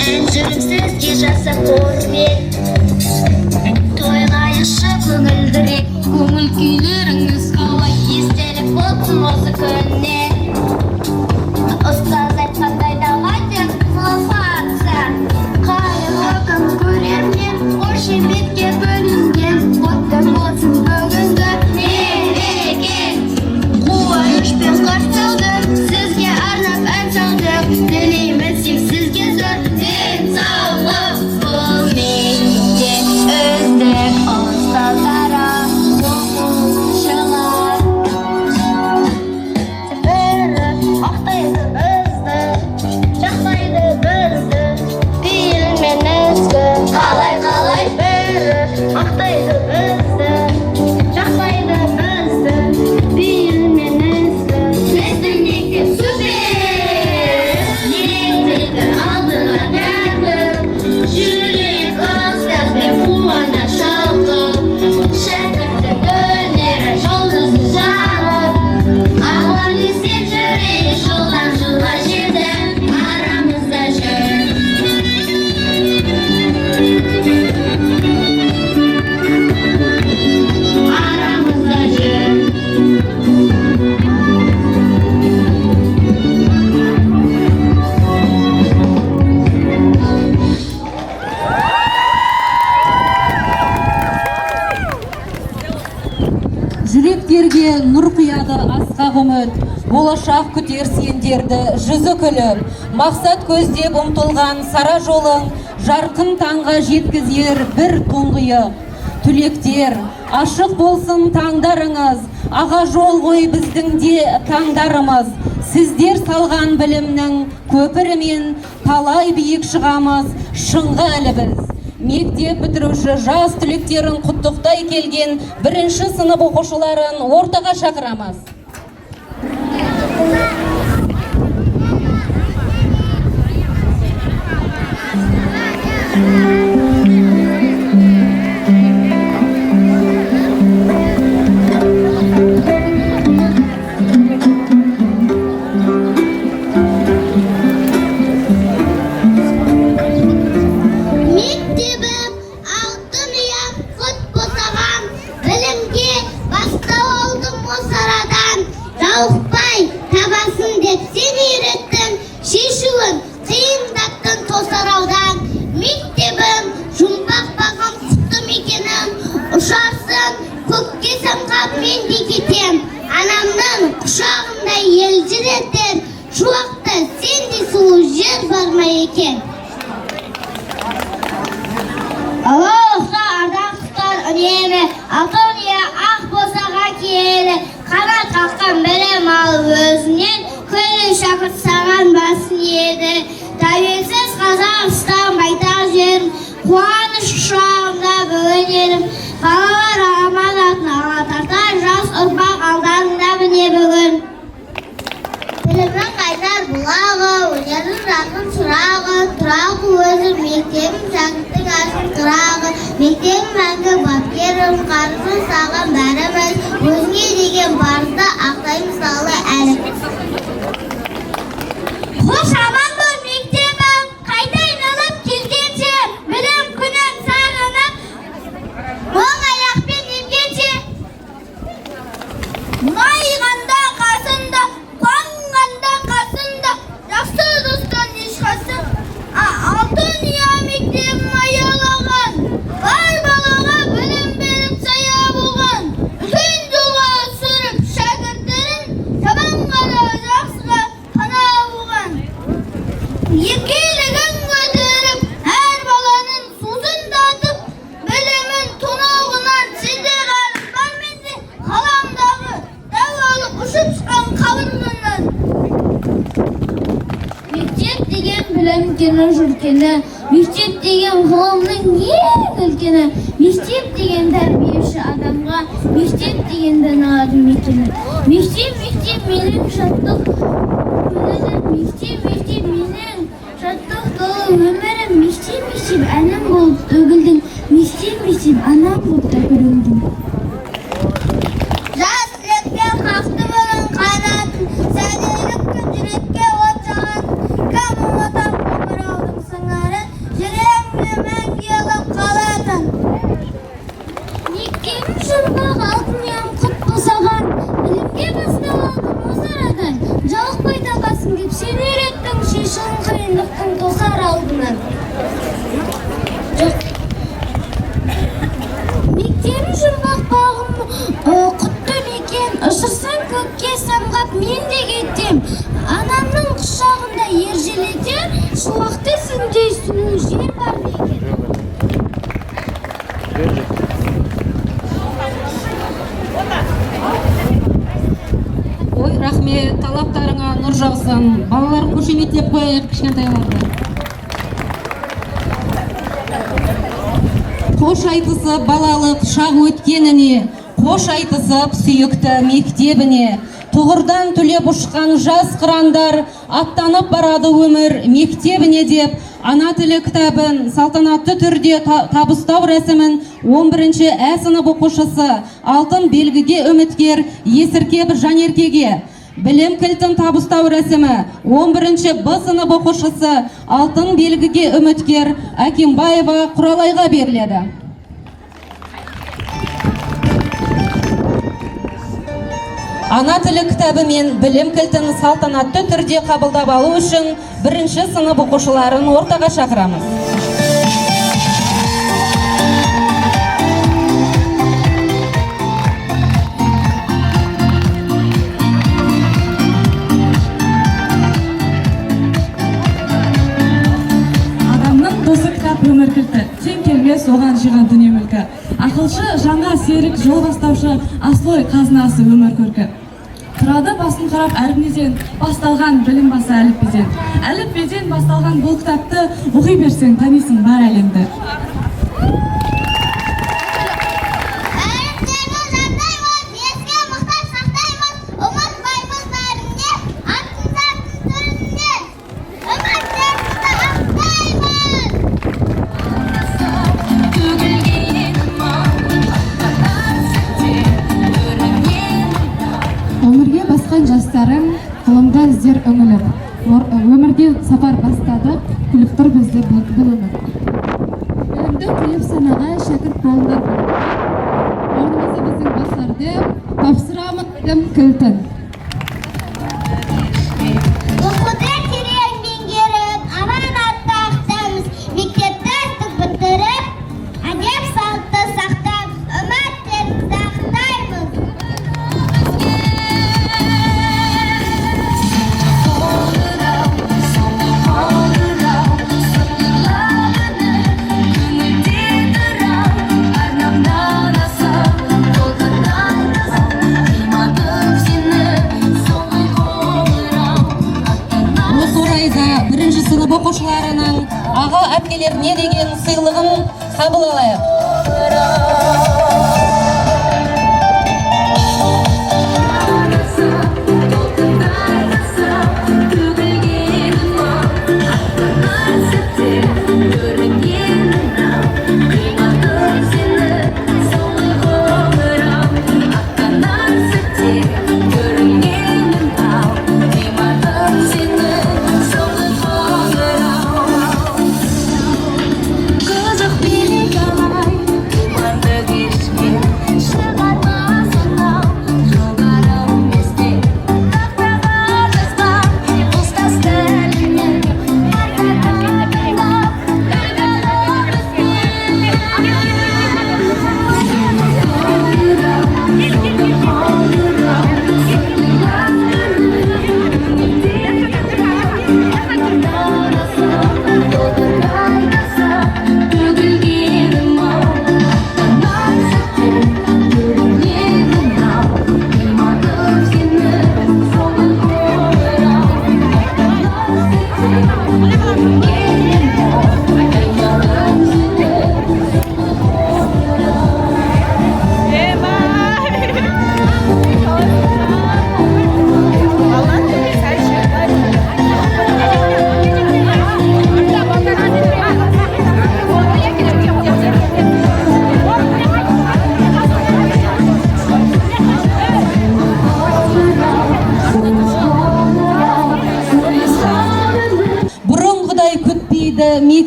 Ән жүрексізге жасап қорбек, тойлайықшы көңілдірек. Көңіл күйлеріңіз қалай естелік болсын осы күнне. Ұстаз айтқандай давайте хлопаться. Қайырлы күн көрермен, қошеметке бөлінген. Құтты болсын бүгінгі мереке. Қуанышпен қарсы алдық, сізге арнап ән салдық. Тілейміз тек сізге зор денсаулық. Бұл мектеп үздік ұстаздары оқушылар. Бірі ақтайды бізді, жақтайды бізді, пейіл мен ізгі. Қалай бірі ақтайды бізді, жақтайды бізді, пейіл мен ізгі. Біздің мектеп супер, мектепті алдыға тартып, жүрек ұстазбен қуана шалқып, шәкірттің өнері жұлдызы жағып, аман есен жүрейік жылдан жылға жетіп, арамызда жүр. Арамызда жүр. Жүректерге нұр құяды асқақ үміт, болашақ күтер сендерді жүзі күліп, мақсат көздеп ұмтылған сара жолың, жарқын таңға жеткізер бір тұңғиық. Түлектер, ашық болсын таңдарыңыз, аға жол ғой біздің де таңдарымыз. Сіздер салған білімнің көпірімен талай биік шығамыз, шыңға әлі біз. Мектеп бітіруші жас түлектерін құттықтай келген бірінші сынып оқушыларын ортаға шақырамыз. Мектебім алтын ұям құт босаған, білімге бастау алдым осы арадан. Жалықпай табасын деп сен үйреттің, шешуін қиындаттың тосараудан. Мектебім жұмбақ бағым құтты мекенім, ұшарсын көкке самғап мен де кетем. Анамның құшағында елжіретер, шуақты сенде сұлу жер бар ма екен? Аллахқа ардақтықтар үнемі, алтын ұя ақ босаға киелі. Қанат қаққан білім алып өзінен, күллі шәкірт саған басын еді. Тәуелсіз Қазақстан байтақ жерім, қуаныш құшағында бүгін елім. Балалар аманатын ала тартар, жас ұрпақ алдарында міне бүгін. Білімнің қайнар бұлағы, өнердің жарқын шырағы, тұрағы өзі мектебім шәкірттің ашын қырағы. Мектебім мәңгі бапкерім, қарызын саған бәріміз, өзіңе деген парызды ақтаймыз салы әлі. Қош аман бол мектебім, қайта айналып келгенше, білім күнін сағынып, оң аяқпен емгенше. Мұңайғанда қасында, қуанғанда қасында, жақсы достан ешқасы. Алтын ұя мектебім аялаған, бар балаға білім беріп сая болған. Үлкен жолға сүріп шәкірттерін, табан қара жақсыға пана болған. үлкені, мектеп деген ғылымның ең үлкені, мектеп деген тәрбиеші адамға, мектеп дегенді наладың мекені. Мектеп менің шаттық көңілім, мектеп менің шаттық толы өмірім, мектеп әнім болып төгілдің, мектеп анам болып та көрілдің. Жас жүрекке қақты болын қанатын, сәулелік күн жүрекке от жағатын, кім ұмытар қоңыраудың сыңарын, жүрегімде мәңгі ұялап қалатын. Мектебім жұмбақ алтынмен құт босаған, білімге бастау алдым осы арадан, жалықпай табасың деп сен үйреттің, шешуін қиындықтың тосар алдынан. Мектебім жұмбақ бағым құтты мекен, ұшырсаң көкке самғап мен де кетем. Анамның құшағында ержелетер, шуақты сүндей сұлу жер бар мекен. Ой, рахмет, талаптарыңа нұр жаусын. Балалар қошеметтеп қояйық кішкентайларды. Қош айтысып балалық шақ өткеніне, қош айтысып сүйікті мектебіне. Тұғырдан түлеп ұшқан жас қырандар, аттанып барады өмір мектебіне деп, ана тілі кітабын салтанатты түрде табыстау рәсімін 11-ші Ә сынып оқушысы алтын белгіге үміткер Есіркеп Жанеркеге, білім кілтін табыстау рәсімі 11-ші Б сынып оқушысы алтын белгіге үміткер Акимбаева Құралайға беріледі. Ана тілі кітабы мен білім кілтін салтанатты түрде қабылдап алу үшін 1-ші сынып оқушыларын ортаға шақырамыз. Адамның досы кітап өмір кілті, тең келмес оған жиған дүние мүлкі. Ақылшы жаңа серік жол бастаушы, аслой қазынасы өмір көркі. Тұрады басын қарап әрбінеден басталған білім басы әліпбеден. Әліпбеден басталған бұл кітапты оқи берсең танисың бар әлемді. Өмірге басқан жастарым, ғылымда іздер үңіліп, өмірге сапар бастадық, күліп тұр бізді бұл өмір. Білімді құйып санаға шәкірт болыңдар біліп, орнымызды біздің басарды, тапсырамын білім кілтін. Оқуды терең меңгеріп, аманатты ақтамыз, мектепті үздік бітіріп, әдеп салтты сақтап, үміттерімізді ақтаймыз. Сынып оқушыларының аға әпкелеріне деген сыйлығын қабыл алайық.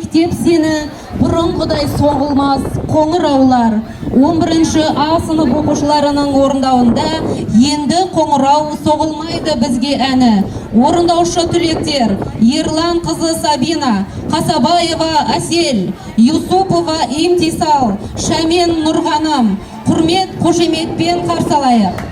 мектеп сені бұрынғыдай соғылмас қоңыраулар. 11-ші А сынып оқушыларының орындауында енді қоңырау соғылмайды бізге әні. Орындаушы түлектер: Ерлан қызы Сабина, Қасабаева Әсел, Юсупова Имтисал, Шәмен Нұрғаным. Құрмет, қошеметпен қарсы алайық.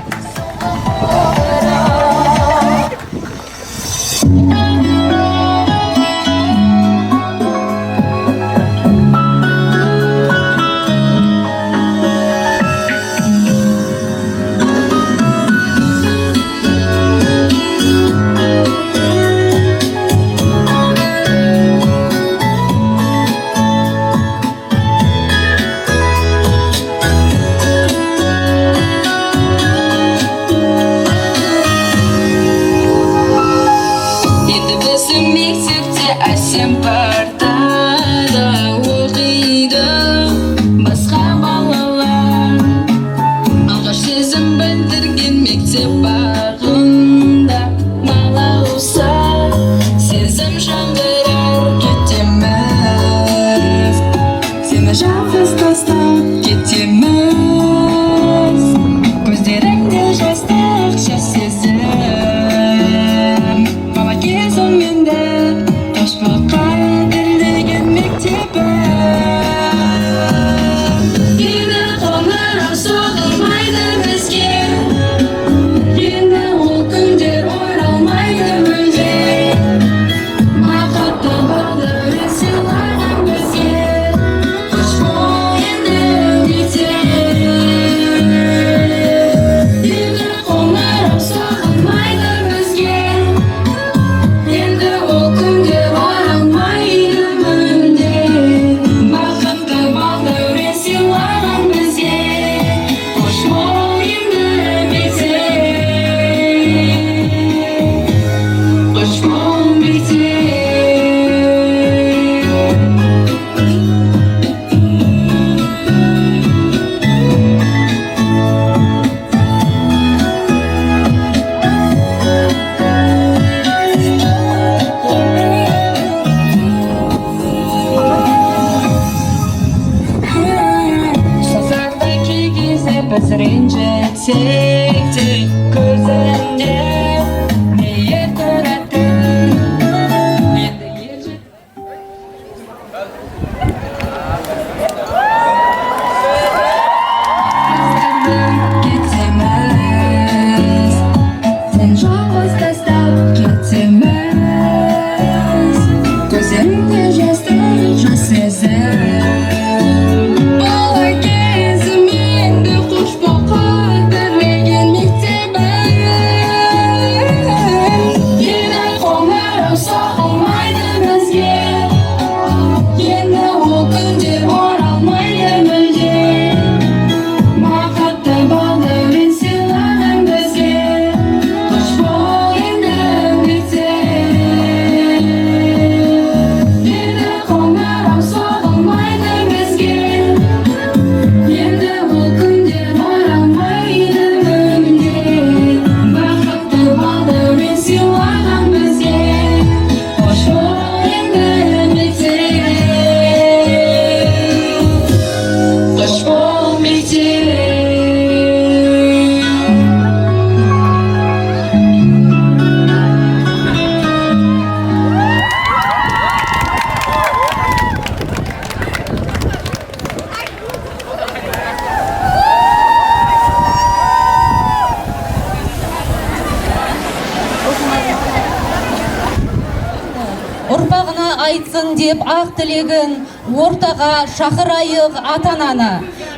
Ұрпағына айтсын деп ақ тілегін, ортаға шақырайық ата-ананы.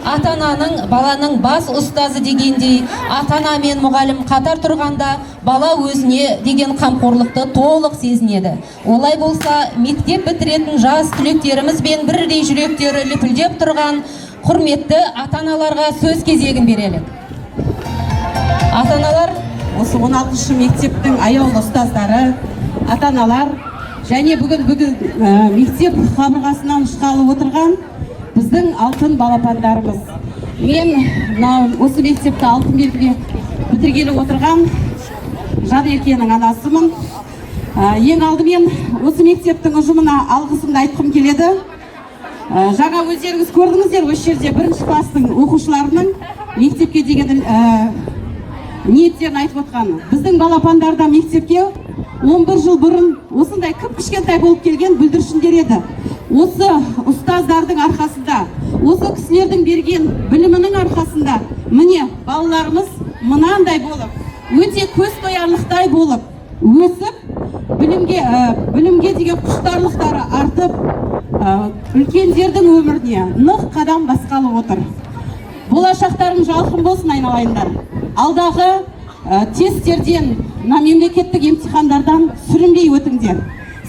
Ата-ананың баланың бас ұстазы дегендей, ата-ана мен мұғалім қатар тұрғанда, бала өзіне деген қамқорлықты толық сезінеді. Олай болса, мектеп бітіретін жас түлектеріміз бен бірдей жүректері лүпілдеп тұрған құрметті ата-аналарға сөз кезегін берелік. Ата-аналар, осы 16-шы мектептің аяулы ұстаздары, ата-аналар, және бүгін мектеп қабырғасынан ұшқалы отырған біздің алтын балапандарымыз. Мен осы мектепті алтын белгіге бітіргелі отырған Жан Еркенің анасымын. Ең алдымен осы мектептің ұжымына алғысымды айтқым келеді. Жаңа өздеріңіз көрдіңіздер, осы жерде бірінші кластың оқушыларының мектепке деген ниеттерін айтып отқаны. Біздің балапандарда мектепке 11 жыл бұрын осындай кішкентай болып келген бүлдіршіндер еді. Осы ұстаздардың арқасында, осы кісілердің берген білімінің арқасында міне балаларымыз мынандай болып, өте көз тоярлықтай болып, өсіп, білімге деген құштарлықтары артып, үлкендердің өміріне нық қадам басқалы отыр. Болашақтарың жарқын болсын, айналайындар. Алдағы тесттерден, мемлекеттік емтихандардан сүрінбей өтіңдер.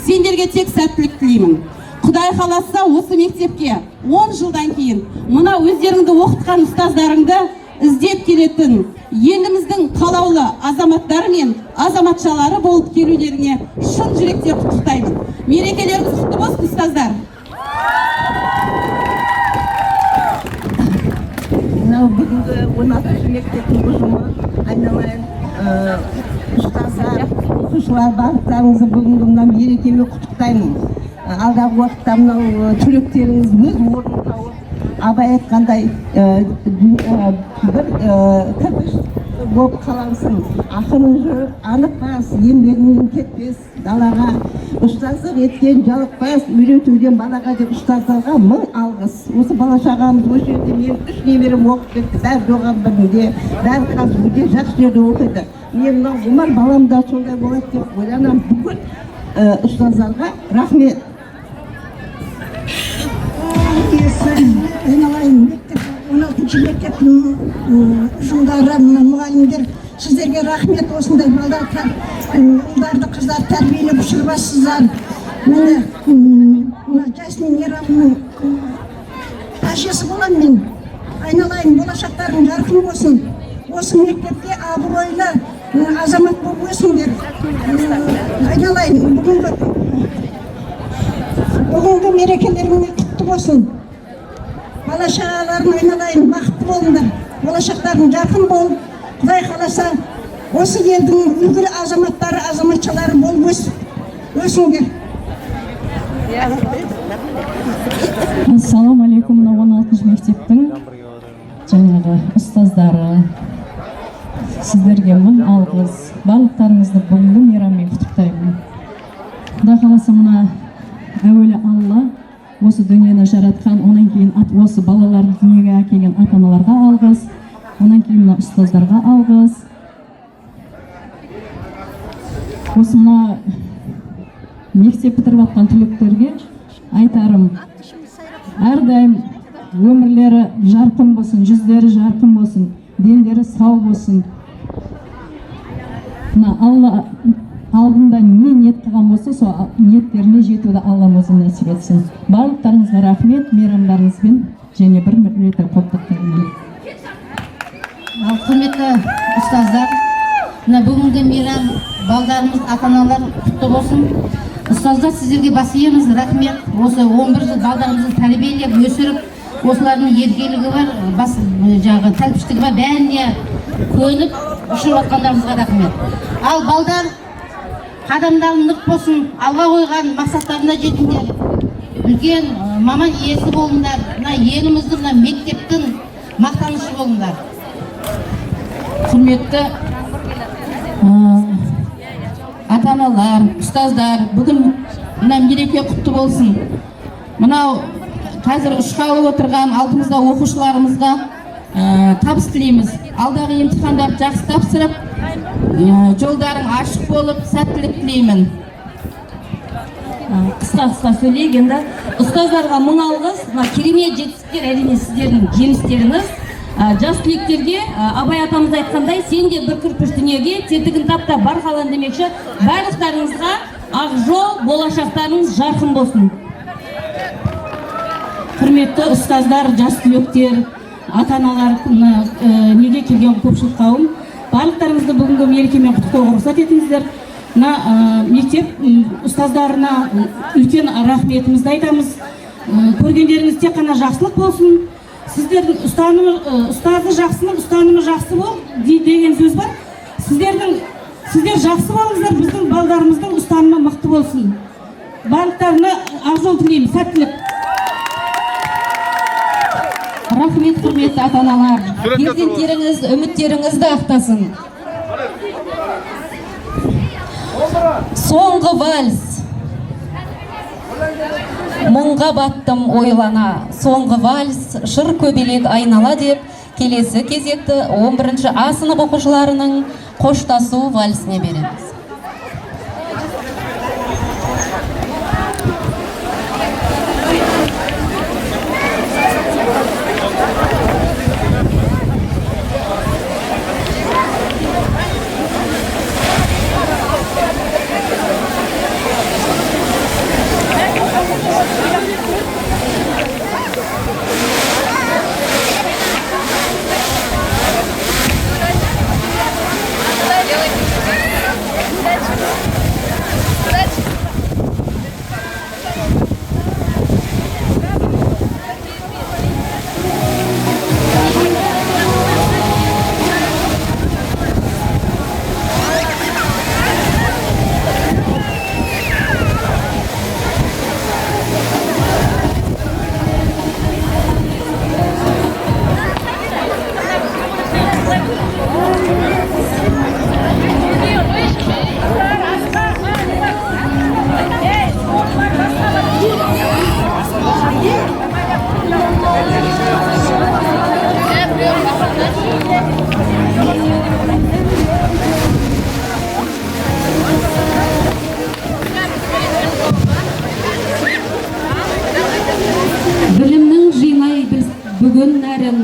Сендерге тек сәттілік тілеймін. Құдай қаласа осы мектепке 10 жылдан кейін мына өздеріңді оқытқан ұстаздарыңды іздеп келетін еліміздің қалаулы азаматтары мен азаматшалары болып келулеріне шын жүректен құттықтаймын. Мерекелеріңіз құтты болсын, ұстаздар. Мынау бүгінгі 16 мектептің ұжымы, айналайын ұстаздар, оқушылар, барлықтарыңызды бүгінгі мына мерекемен құттықтаймын. Алдағы уақытта мынау түлектеріңіз өз орнын тауып, абай айтқандай бір кірпіш болып қалансын. Ақырын жүріп, анықпас, еңбегіңнен кетпес далаға. Ұстаздық еткен жалықпас, үйретуден балаға деп ұстаздарға мың алғыс. Осы бала-шағамыз осы жерде мен 3 немерем оқып кетті. Бәрі жоғары білімде, бәрі қазір өте жақсы жерде оқиды. Мен мынау ғұмыр балам да сондай болады деп ойланамын. Бүкіл ұстаздарға рахмет. Айналайын, мектеп 16 мектептің ұжымдары, мұғалімдер, сіздерге рахмет. Осындай балдарды, қыздар тәрбиелеп ұшырбассыздар. Міне Жасмин Мейрамның әжесі боламын мен. Айналайын, болашақтарың жарқын болсын. Осы мектепте абыройлы азамат болып өсіңдер. Айналайын, бүгінгі мерекелеріңе құтты болсын. Бала-шағаларың айналайын, бақытты болыңдар. Болашақтарың жарқын болып, Құдай қаласа, осы елдің үлгілі азаматтары, азаматшалары болып өсіңдер. Ассаламу алейкум, 16 мектептің жаңағы ұстаздары, сіздерге мың алғыс. Барлықтарыңызды бүгінгі мейраммен құттықтаймын. Құдай қаласа, мына әуелі Алла осы дүниені жаратқан, онан кейін осы балаларды дүниеге әкелген ата-аналарға алғыс, онан кейін мына ұстаздарға алғыс. Осы мына мектеп бітіріп жатқан түлектерге айтарым, әрдайым өмірлері жарқын болсын, жүздері жарқын болсын, дендері сау болсын. Мына Алла алдында не ниет қылған болса, сол ниеттеріне жетуді Аллам өзі нәсіп етсін. Барлықтарыңызға рахмет, мейрамдарыңызбен және бір рет құттықтаймын. Құрметті ұстаздар, бүгінгі мейрам балдарымыз, ата-аналар құтты болсын. Ұстаздар, сіздерге бас иеміз, рахмет. Осы 11 жыл балдарымызды тәрбиелеп, өсіріп, осылардың ергелігі бар, тәлпіштігі бар, бәріне көніп, ұшырып жатқандарыңызға рахмет. Ал балдар, қадамдарың нық болсын, алға қойған мақсаттарына жетіңдер. Үлкен маман иесі болыңдар, еліміздің, мектептің мақтанышы болыңдар. Құрметті ата-аналар, ұстаздар, бүгін мереке құтты болсын. Мынау қазір ұшқалы отырған алдымызда оқушыларымызға табыс тілейміз. Алдағы емтихандарды жақсы тапсырып, жолдарың ашық болып, сәттілік тілеймін. Қысқа сөйлейік, енді ұстаздарға мың алғыс. Керемет жетістіктер әрине сіздердің жемістеріңіз. Жас түлектерге Абай атамыз айтқандай, сен де бір кірпіш дүниеге тетігін тапта бар қалан демекші. Барлықтарыңызға ақ жол, болашақтарыңыз жарқын болсын. Құрметті ұстаздар, жас түлектер, ата-аналар, неге келген көпшілік қауым, барлықтарыңызды бүгінгі мерекемен құттықтауға рұқсат етіңіздер. Мектеп ұстаздарына үлкен рахметімізді айтамыз. Көргендеріңіз тек қана жақсылық болсын. Сіздердің ұстанымы жақсының ұстанымы жақсы бол деген сөз бар. Сіздердің Сіздер жақсы болыңыздар, біздің балдарымыздың ұстанымы мықты болсын. Барлықтарына ақ жол тілеймін, сәттілік. Рахмет, құрметті ата-аналар. Перзенттеріңіз, үміттеріңізді ақтасын. Соңғы вальс. Мұңға баттым ойлана. Соңғы вальс, шыр көбелек айнала деп, келесі кезекті 11-ші А сынып оқушыларының қоштасу вальсіне береміз. Білімнің жинай бүгін нәрін,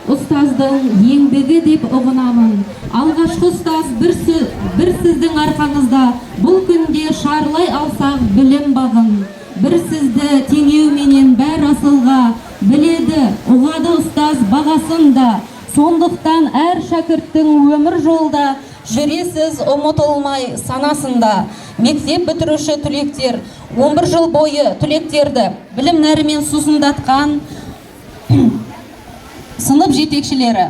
ұстаздың еңбегі деп ұғынамын. Алғашқы ұстаз бір сіздің арқаңызда, бұл күнде шарлай алсақ білім бағын. Бір сізді теңеуменен бәр асылға, біледі, ұғады ұстаз бағасында. Сондықтан әр шәкірттің өмір жолда, жүресіз ұмытылмай санасында. Мектеп бітіруші түлектер, 11 жыл бойы түлектерді білім нәрімен сусындатқан сынып жетекшілері.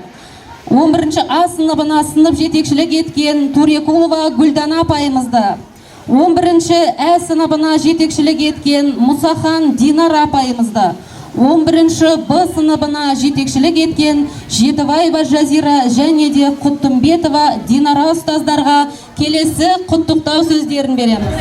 11-ші А сыныбына сынып жетекшілік еткен Турекулова Гүлдана апайымызды, 11-ші Ә сыныбына жетекшілік еткен Мұсахан Динар апайымызды, 11-ші Б сыныбына жетекшілік еткен Жетібаева Жазира және де Құттымбетова Динара ұстаздарға келесі құттықтау сөздерін береміз.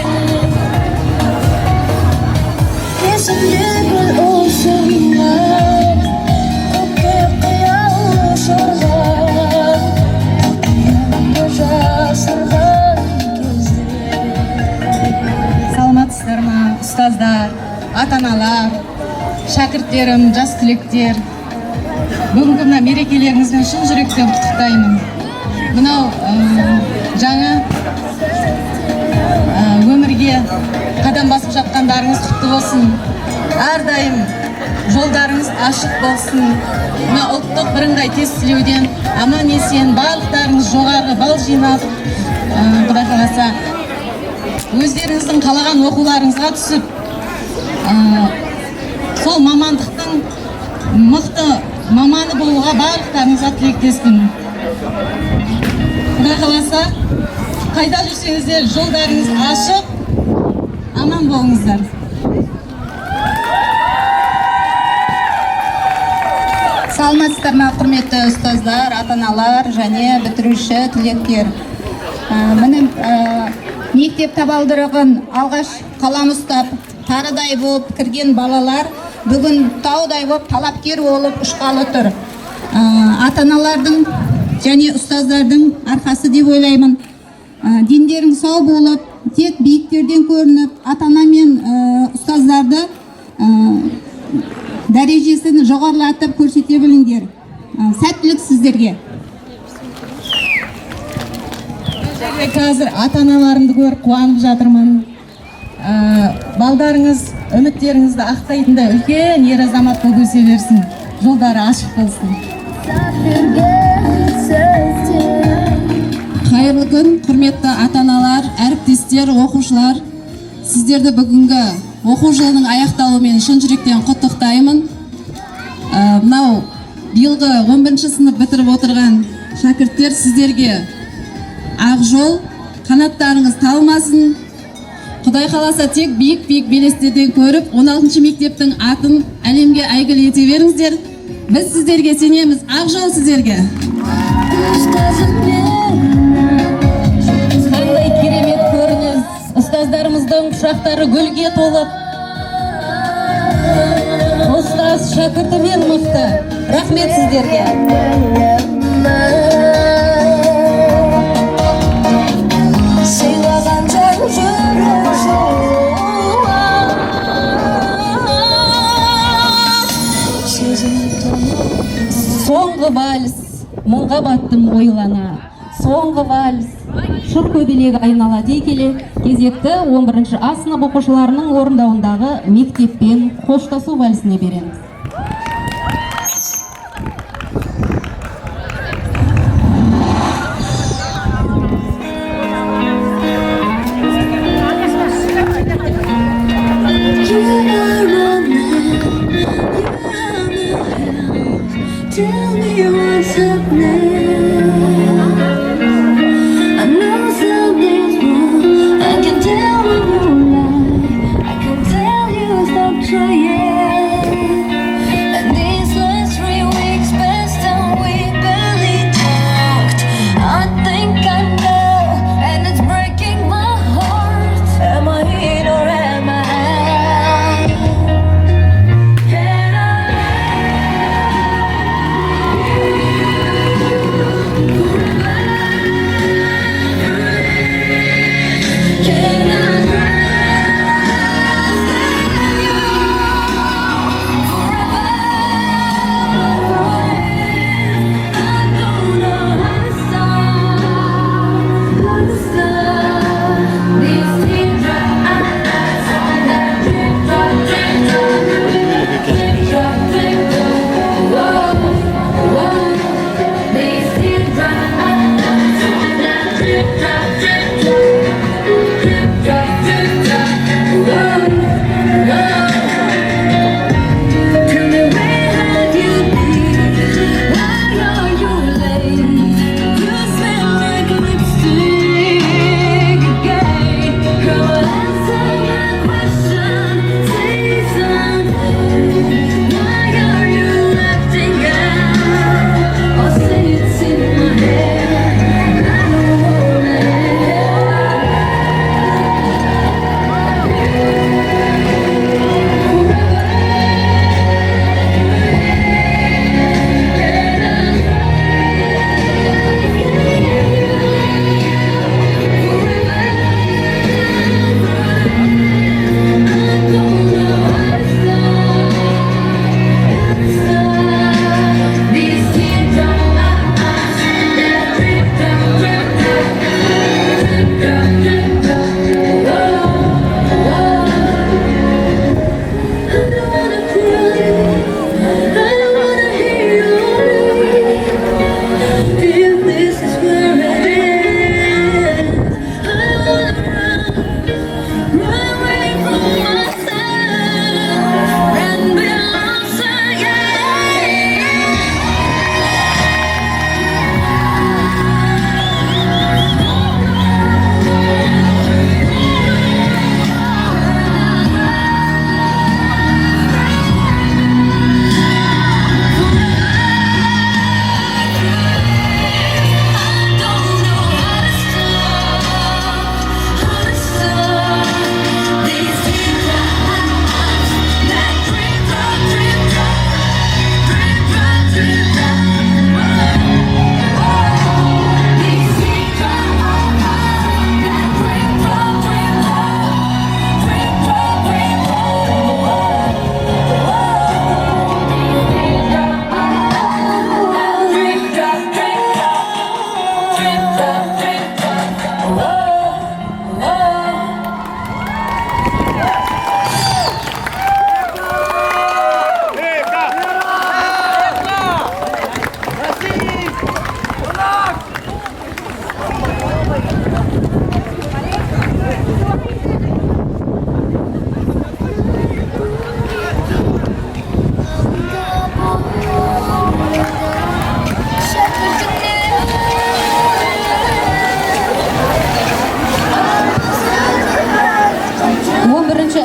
Саламатсыздар ма, ұстаздар, ата-аналар, шәкірттерім, жас түлектер. Бүгінгі мына мерекелеріңізбен шын жүректен құттықтаймын. Мынау жаңа өмірге қадам басып жатқандарыңыз құтты болсын. Әрдайым жолдарыңыз ашық болсын. Мына ұлттық бірыңғай тестілеуден аман есен барлықтарыңыз жоғарғы балл жинап, Құдай қаласа, өздеріңіздің қалаған оқуларыңызға түсіп, сол мамандықтың мықты маманы болуға барлықтарыңызға тілектеспін. Құдай қаласа, қайда жүрсеңіздер жолдарыңыз ашық, аман болыңыздар. Саламатсыздар ма, құрметті ұстаздар, ата-аналар және бітіруші түлектер. Міне мектеп табалдырығын алғаш қалам ұстап, тарыдай болып кірген балалар бүгін таудай болып талапкер болып ұшқалы тұр. Ата-аналардың және ұстаздардың арқасы деп ойлаймын. Дендерің сау болып, тек биіктерден көрініп, ата-ана мен ұстаздарды дәрежесін жоғарылатып көрсете біліңдер. Сәттілік сіздерге. Қазір ата-аналарымды көріп қуанып жатырмын. Балдарыңыз, үміттеріңізді ақтайтындай үлкен ер азамат болып өсе берсін. Жолдары ашық болсын. Қайырлы күн, құрметті ата-аналар, әріптестер, оқушылар. Сіздерді бүгінгі оқу жылының аяқталуымен шын жүректен құттықтаймын. Мынау биылғы 11-ші сынып бітіріп отырған шәкірттер сіздерге ақ жол, қанаттарыңыз талмасын. Құдай қаласа тек биік белестерден көріп 16 мектептің атын әлемге әйгілі ете беріңіздер. Біз сіздерге сенеміз. Ақ жол сіздерге. Қандай керемет көрініс. Ұстаздарымыздың құшақтары гүлге толып, ұстаз шәкіртімен мықты. Рахмет сіздерге. Соңғы вальс, мұңға баттым ойлана. Соңғы вальс, шыр көбелегі айнала дей келе, кезекті 11-ші А сынып оқушыларының орындауындағы мектеппен қоштасу вальсіне береміз. Tell me what's happening. I know something's wrong. I can tell when you lie. I can tell you stop trying.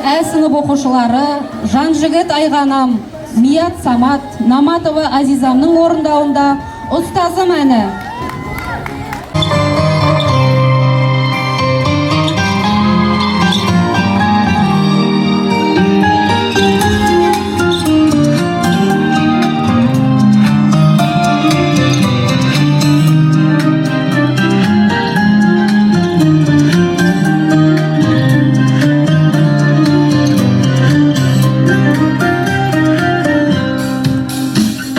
Ә сынып оқушылары Жанжігіт Айғанам, Мият Самат, Наматова Азизамның орындауында ұстазым әні.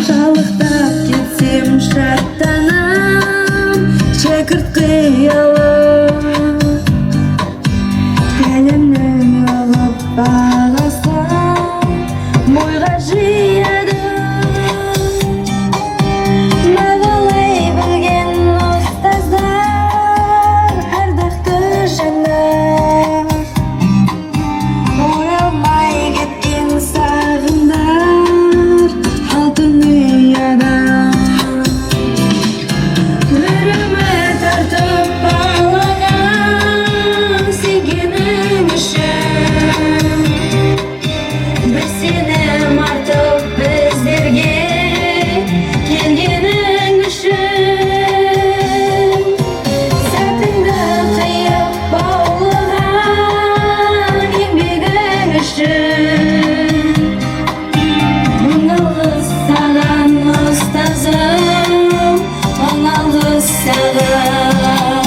Жалықтап кетсем шаттанам, шәкірт қиялым, кәлемнің алып бағасам, ойға жияды. Бағалай білген ұстаздар, ардақты жандар, оралмай кеткен сағымдар, алтын ұяда. Өріме тартып балаған сенгенің үшін, біз сені артып біздерге келгенің үшін, сәтіңді қиып баулыған еңбегің үшін. Мың алғыс саған ұстазым, мың алғыс саған.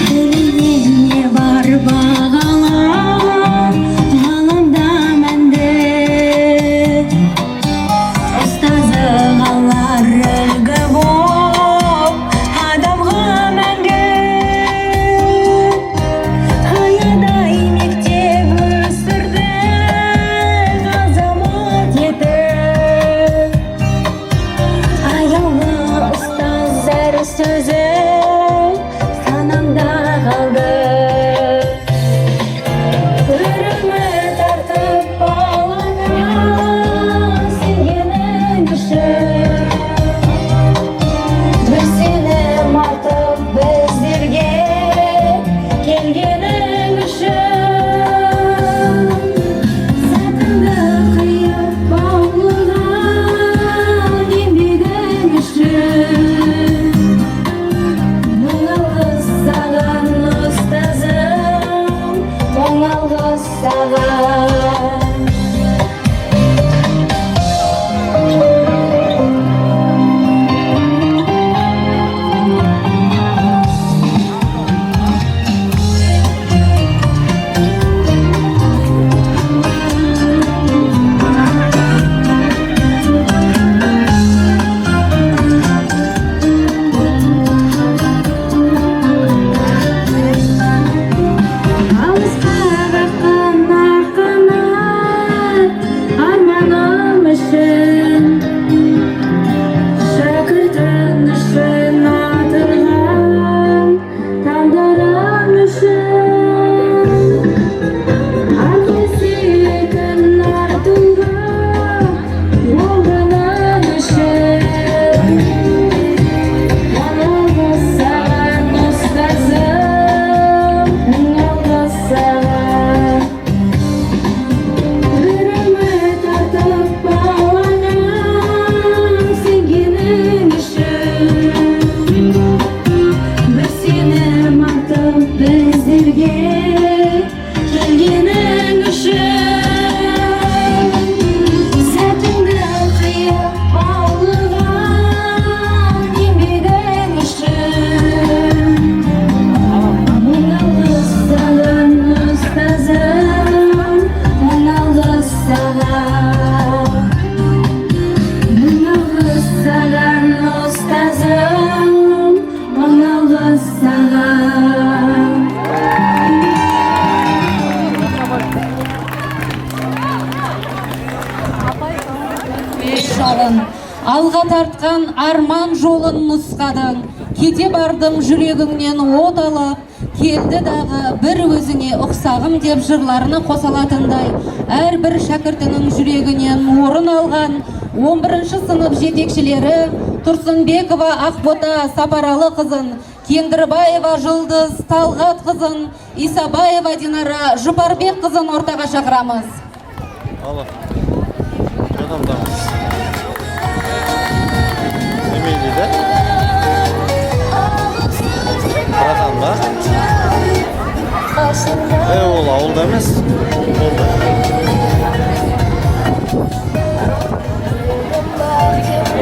Тіліңнен не бар бағалар, ғаламда мәнді, ұстазың алар үлгі боп адамға мәңгі. Аядай мектеп өсірді, азамат етіп, аяулы ұстаздар сөзі санамда қалды. Өріме тартып балаған сенгенің үшін, біз сені артып біздерге келгенің үшін, сәтіңді қиып баулыған еңбегің үшін. Мың алғыс саған ұстазым, мың алғыс саған. Алысқа баққан аққанат, арманым үшін, шәкіртім үшін атылған таңдарым үшін. Акесетін артуға болғаным үшін. Мың алғыс саған ұстазым, мың алғыс саған. Өріме тартып балаған сенгенің үшін, біз сені артып біздерге келгенің үшін, сәтіңді қиып баулыған еңбегің үшін. Мың алғыс саған ұстазым, мың алғыс саған. Мың алғыс саған ұстазым, мың алғыс саған. Жалын алға тартқан арман жолын нұсқадың, кете бардым жүрегіңнен от алып, келді дағы бір өзіңе ұқсағым деп жырларына қосалатындай, әрбір шәкіртінің жүрегінен орын алған 11-ші сынып жетекшілері Тұрсынбекова Ақбота Сапаралы қызын Кендірбаева Жұлдыз Талғат қызын, Исабаева Динара Жұпарбек қызын ортаға шақырамыз. Неме дейді? Қаратан ба? Ол ауылда емес? Болды.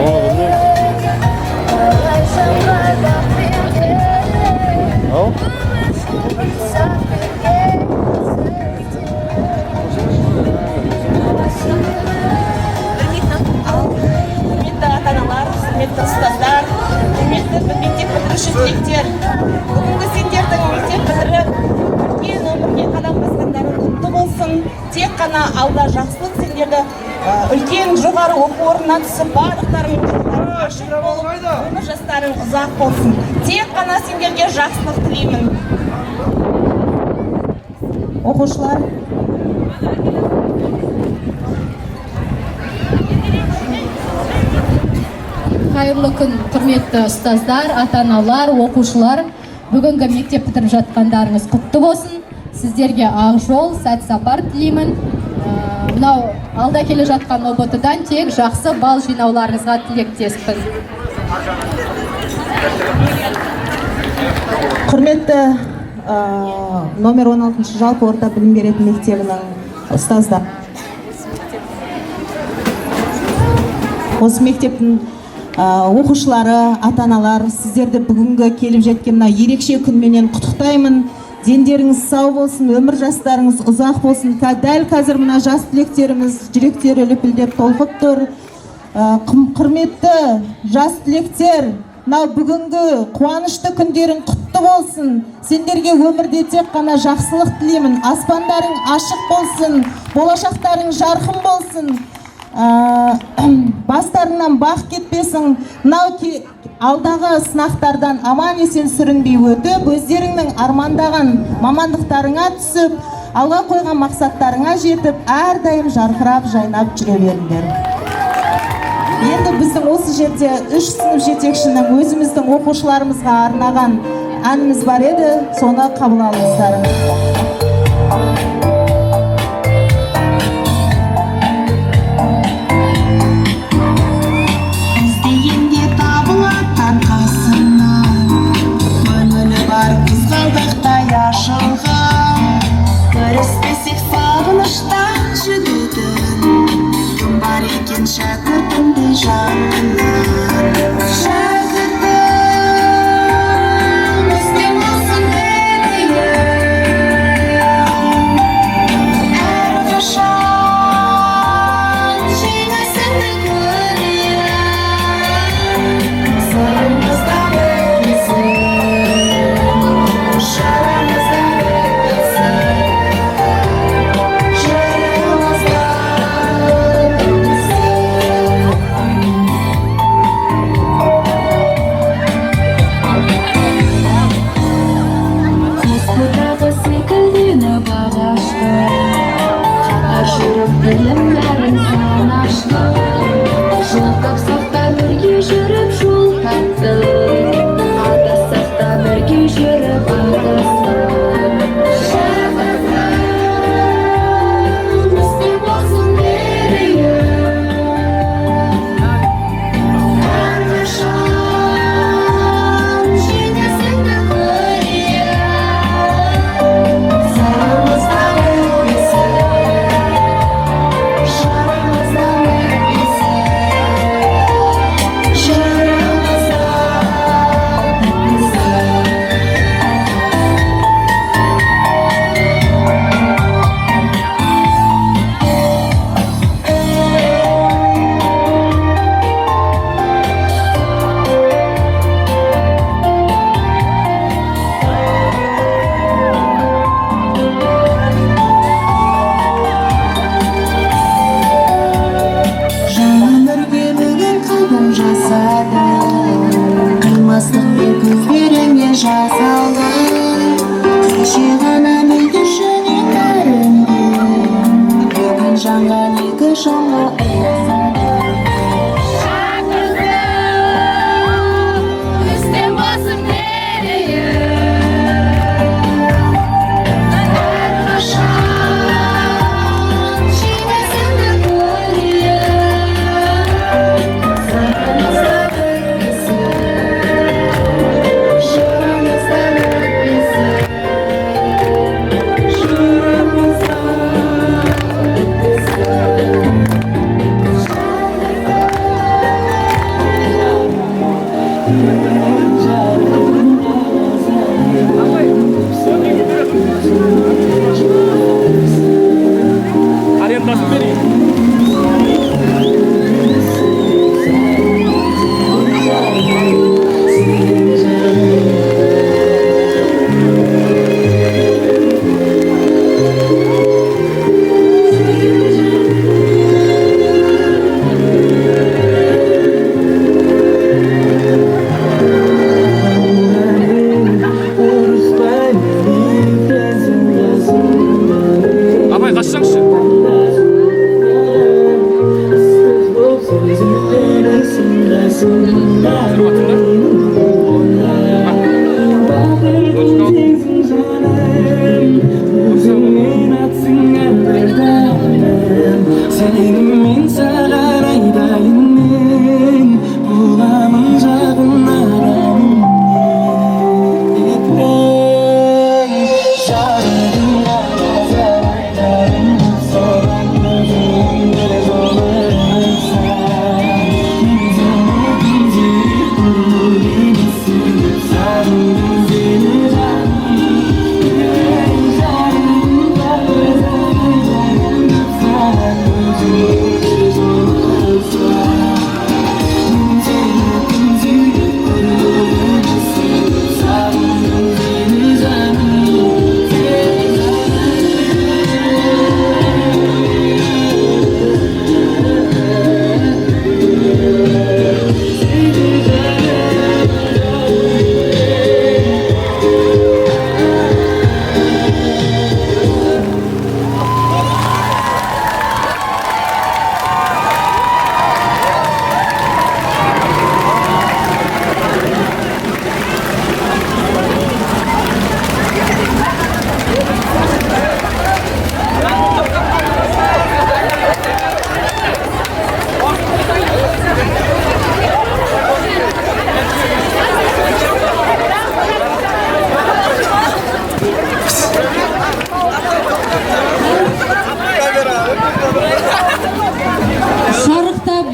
Оны білмеймін. Ау? Құрметті ата-аналар, құрметті ұстаздар, құрметті мектеп бітіруші түлектер, бүгінгі сендердің мектеп бітіріп үлкен өмірге қадам басқандарың құтты болсын. Тек қана алда жақсылық сендерді үлкен жоғары оқу орнына түсіп, барлықтарың жолдарың ашық болып, өмір жастарың ұзақ болсын. Тек қана сендерге жақсылық тілеймін. Оқушылар, Қайырлы күн, құрметті ұстаздар, ата-аналар, оқушылар. Бүгінгі мектеп бітіріп жатқандарыңыз құтты болсын. Сіздерге ақ жол, сәт сапар тілеймін. Мынау алда келе жатқан ұбт-дан тек жақсы бал жинауларыңызға тілектеспін. Құрметті номер 16 жалпы орта білім беретін мектебінің ұстаздар. Осы мектептің оқушылары, ата-аналар, сіздерді бүгінгі келіп жеткен мына ерекше күнменен құттықтаймын. Дендеріңіз сау болсын, өмір жастарыңыз ұзақ болсын. Дәл қазір мына жас түлектеріміз жүректері лүпілдеп толқып тұр. Құрметті жас түлектер, мынау бүгінгі қуанышты күндерің құтты болсын. Сендерге өмірде тек қана жақсылық тілеймін. Аспандарың ашық болсын, болашақтарың жарқын болсын. Бастарыңнан бақ кетпесін. Мынау алдағы сынақтардан аман есен сүрінбей өтіп, өздеріңнің армандаған мамандықтарыңа түсіп, алға қойған мақсаттарыңа жетіп, әрдайым жарқырап жайнап жүре беріңдер. Енді біздің осы жерде 3 сынып жетекшінің өзіміздің оқушыларымызға арнаған әніміз бар еді, соны қабыл алыңыздар. Көріспесек сағыныштан жүдетін, кім бар екен шәкіртімдей жанынан. Шәкіртім, өстен болсын берейін, әрқашан жеңісіңді көрейін. Сырымызда білсін, шарамызда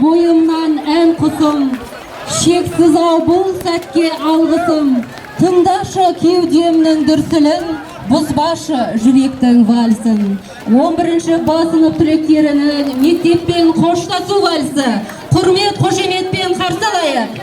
бойымнан ән құсым, шексіз ау бұл сәтке алғысым, тыңдашы кеудемнің дүрсілін, бұзбашы жүректің вальсін. 11-ші басынып түлектерінің мектеппен қоштасу вальсі. Құрмет қошеметпен қарсы алайық.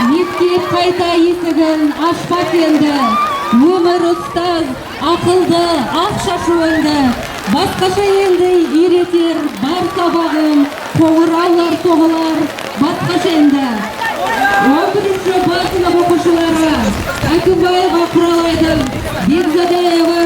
Мектеп қайта есігін ашпақ енді, өмір ұстаз, ақылды, ақ шашуыңды, басқаша енді үйретер бар сабағым, қоңыраулар соғылар, басқаша енді. 11-ші басынып оқушылары, Әкімбаева Құралайдың, Бекзадаева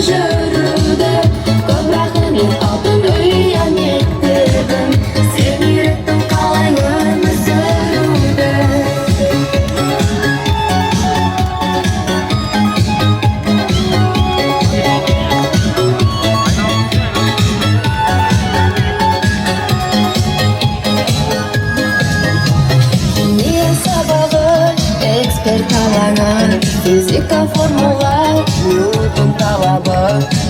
жүрді көп рахмет алтын ұян еттің сен үйреттің қалай өмір сүруді химия сабағы эксперт алаңы физика формула Ньютон талабы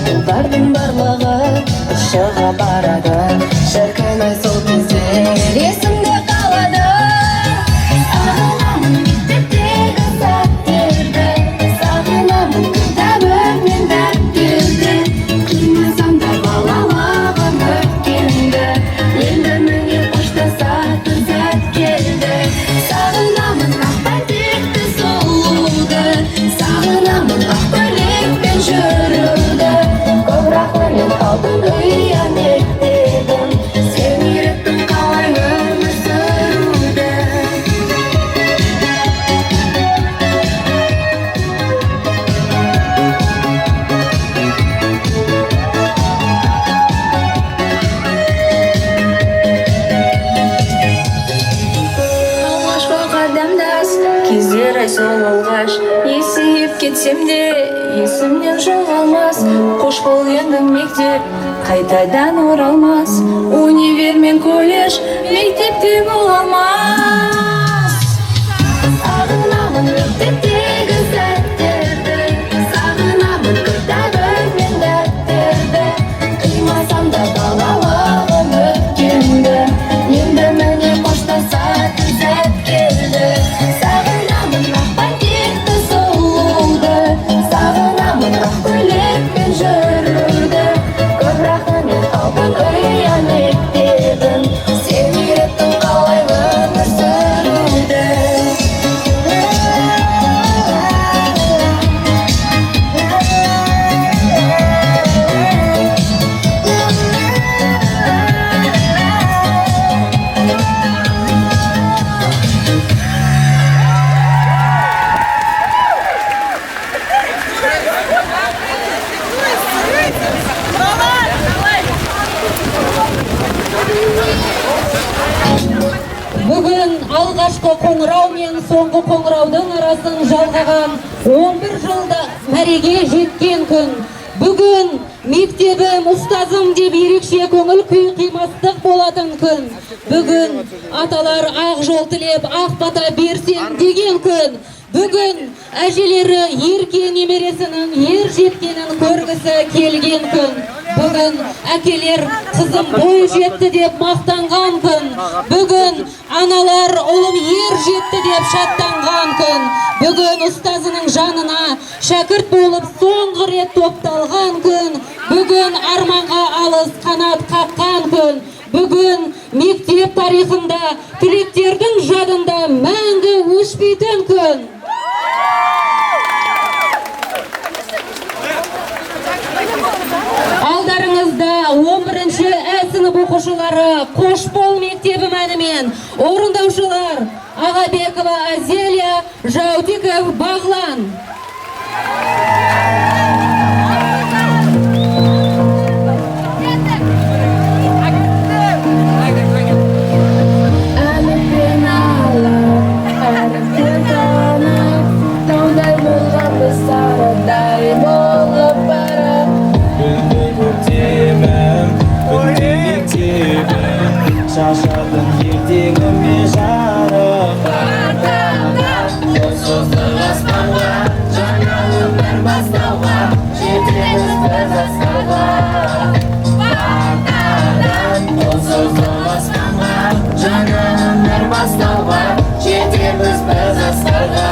Бұлдардың барлығы ұшыға барады Шіркін ай сол кезде есімде қалады Сағынамын мектептегі сәттерді Сағынамын кітабым мен дәптерді Қимасам да балалығым өткенді Енді міне қоштасатын сәт келді Сағынамын ақ бәтекті сұлуды Сағынамын ақ көйлекпен жүруді Көп рахмет алтын ұян еттің Сен үйреттің қалай өмір сүруді Алғашқы қадамдас кездер ай сол алғаш Есейіп кетсем де есімнен жоғалмас Қош бол енді мектеп қайтадан оралмас Универ мен колледж мектепте бола алмас Сағынамын мектептегі сәттерді Сағынамын кітабым мен дәптерді Қимасам да балалығым өткенді Енді міне қоштасатын сәт келді Сағынамын ақ бәтекті сұлуды Сағынамын ақ көйлекпен жүруді Көп рахмет алтын ұян еттің Сен үйреттің қалай өмір сүруді Бүгін алғашқы қоңырау мен соңғы қоңыраудың арасын жалғаған 11 жылда мәреге жеткен күн. Бүгін мектебім, ұстазым деп ерекше көңіл күй қимастық болатын күн. Бүгін аталар ақ жол тілеп, ақ бата берсем деген күн. Бүгін әжелері ерке немересінің ер жеткенін көргісі келген күн. Бүгін әкелер қызым бой жетті деп мақтанған күн. Бүгін аналар ұлым ер жетті деп шаттанған күн. Бүгін ұстазының жанына шәкірт болып соңғы рет топталған күн. Бүгін арманға алыс қанат қаққан күн. Бүгін мектеп тарихында түлектердің жадында мәңгі өшпейтін күн. Алдарыңызда 11-ші Ә сынып оқушылары «Қош бол мектебім» әнімен орындаушылар Ағабекова Азелия, Жаутиков Бағлан. Әліппен алып, әріптен танып, таудай болған біз сарыдай болып барып. Күнде көктемім, күнде мектебім, шашатын ертеңіме жарық. Қолсыздық аспанға, жаңа өмір бастауға, жетеміз біз асқарға. Бақтардан қолсыздық аспанға, жаңа өмір бастауға, жетеміз біз асқарға.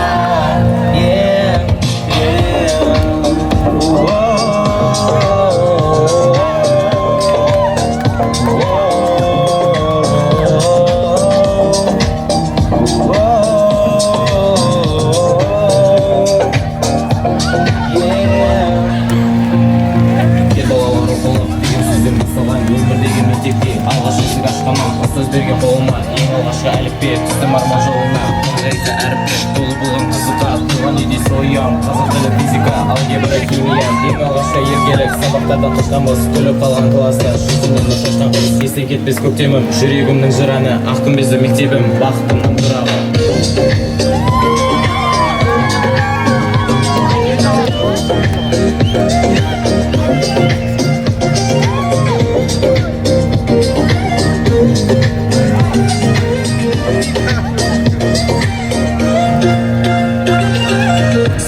Өмірдегі мектепте алғаш есік ашқаннан ұстаз берген қолыма ең алғаш алғашқы әліппе түстім арман жолына қыңғайда әріппен толы болған қызыққа туған үйде соям қазақ тілі физика алгебра химия ең алғашқы ергелік сабақтардан қашқанбыз күліп қалған класста жүзімнен шошқан қыз естен кетпес көктемім жүрегімнің жыраны ақ күмбезді мектебім бақытымның тұрағы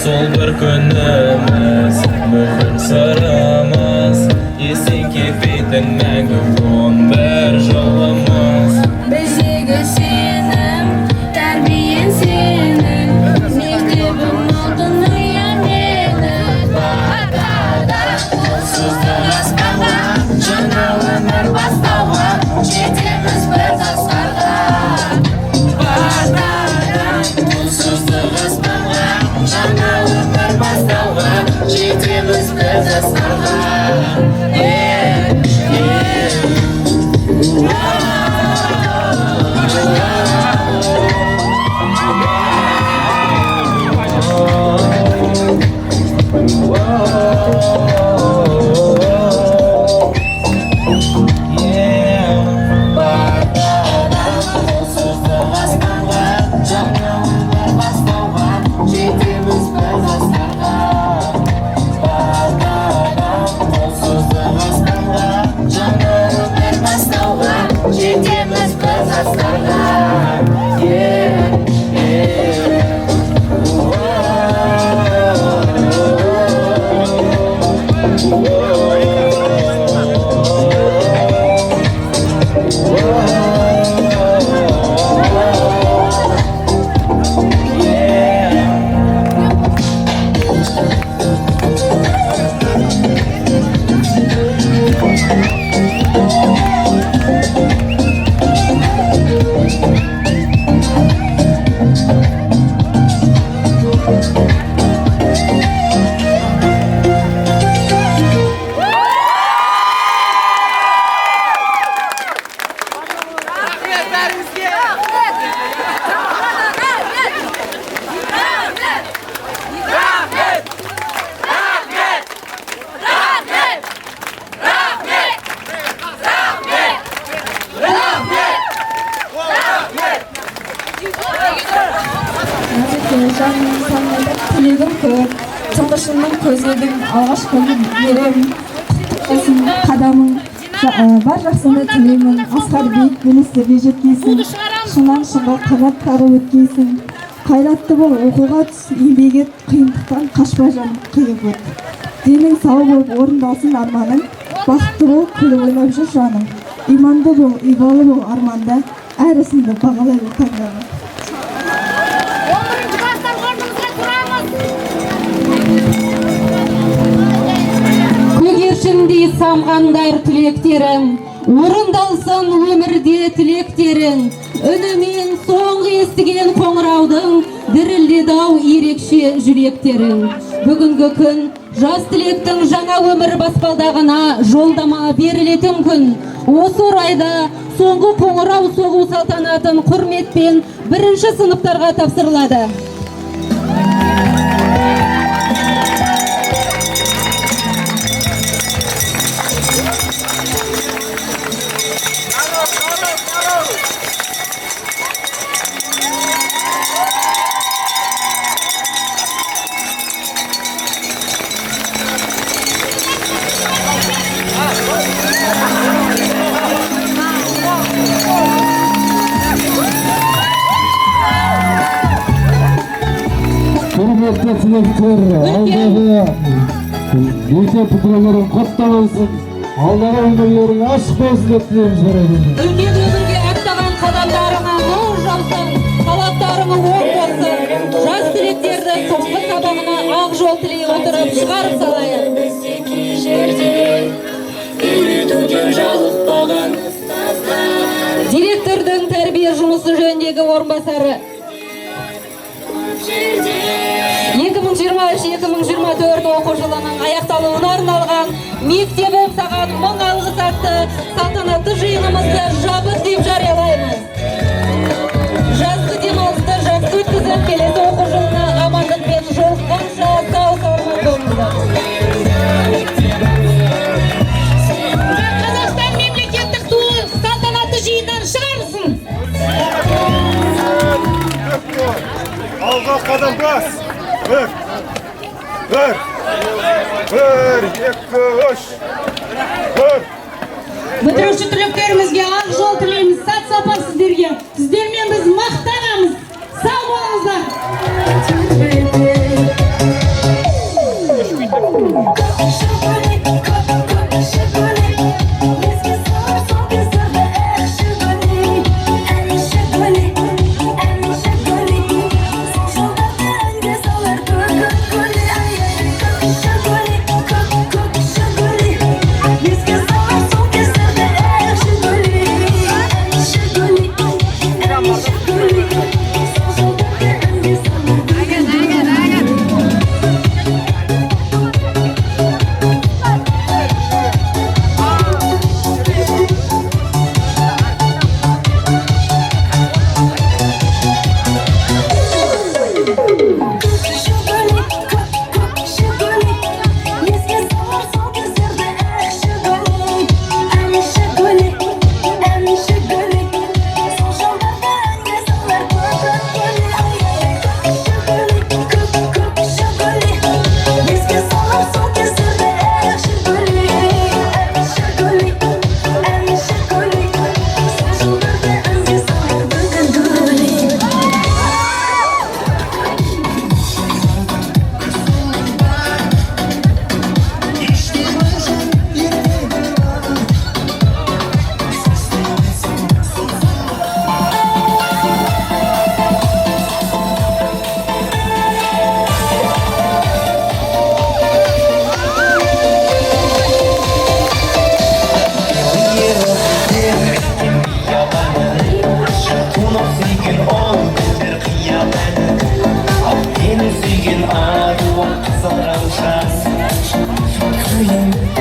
Сол бір күніміз, мүлгін сырымыз Естен кетпейтін мәңгі 11 жылымыз Біздегі сенім, тәрбиен сенің Мектебім алтын ұян менің Бағдардан қолсыздық аспанға Жаңа өмір бастауға Жетеміз біз асқарға Бағдардан қолсыздық аспанға Жаңа өмір бастауға Жетеміз біз асқарға Жетеміз біз асқарға тілегім көп тұңғышымның көзедің алғашқы ерем қадамың бар жақсыны тілеймін асқар биік белестерге жеткейсің шыңнан шыңға қанаттары өткейсің қайратты бол оқуға түс еңбек ет қиындықтан қашпа жан қиып өт денің сау болып орындалсын арманың бақытты бол күліп ойнап жүр жаның иманды бол ибалы бол арманда әр ісіңді бағалай біл таңдағын көгершіндей самғандар түлектерің орындалсын өмірде тілектерің үнімен соңғы естіген қоңыраудың дірілдеді-ау ерекше жүректерің бүгінгі күн жас тілектің жаңа өмір баспалдағына жолдама берілетін күн осы орайда соңғы қоңырау соғу салтанатын құрметпен бірінші сыныптарға тапсырылады. Құрметті түлектер, алдағы мектеп бітірулерің құтты болсын, алдағы өмірлерің ашық болсын деп тілейміз жарайды. Үлкен өмірге аттаған қадамдарыңа нұр жаусын, талаптарыңа оң болсын. Жас түлектерді соңғы сабағына ақ жол тілей отырып шығарып салайық. Директордың тәрбие жұмысы жөніндегі орынбасары 2023-2024 оқу жылының аяқталуына арналған мектебім саған мың алғыс атты салтанатты жиынымызды жабық деп жариялаймыз. Bir, iki, üç. Bir. Бітіруші түлектерімізге ақ жол тілейміз, сәт сапар сіздерге. Сіздермен біз мақтанамыз. Сау болыңыздар. Suyun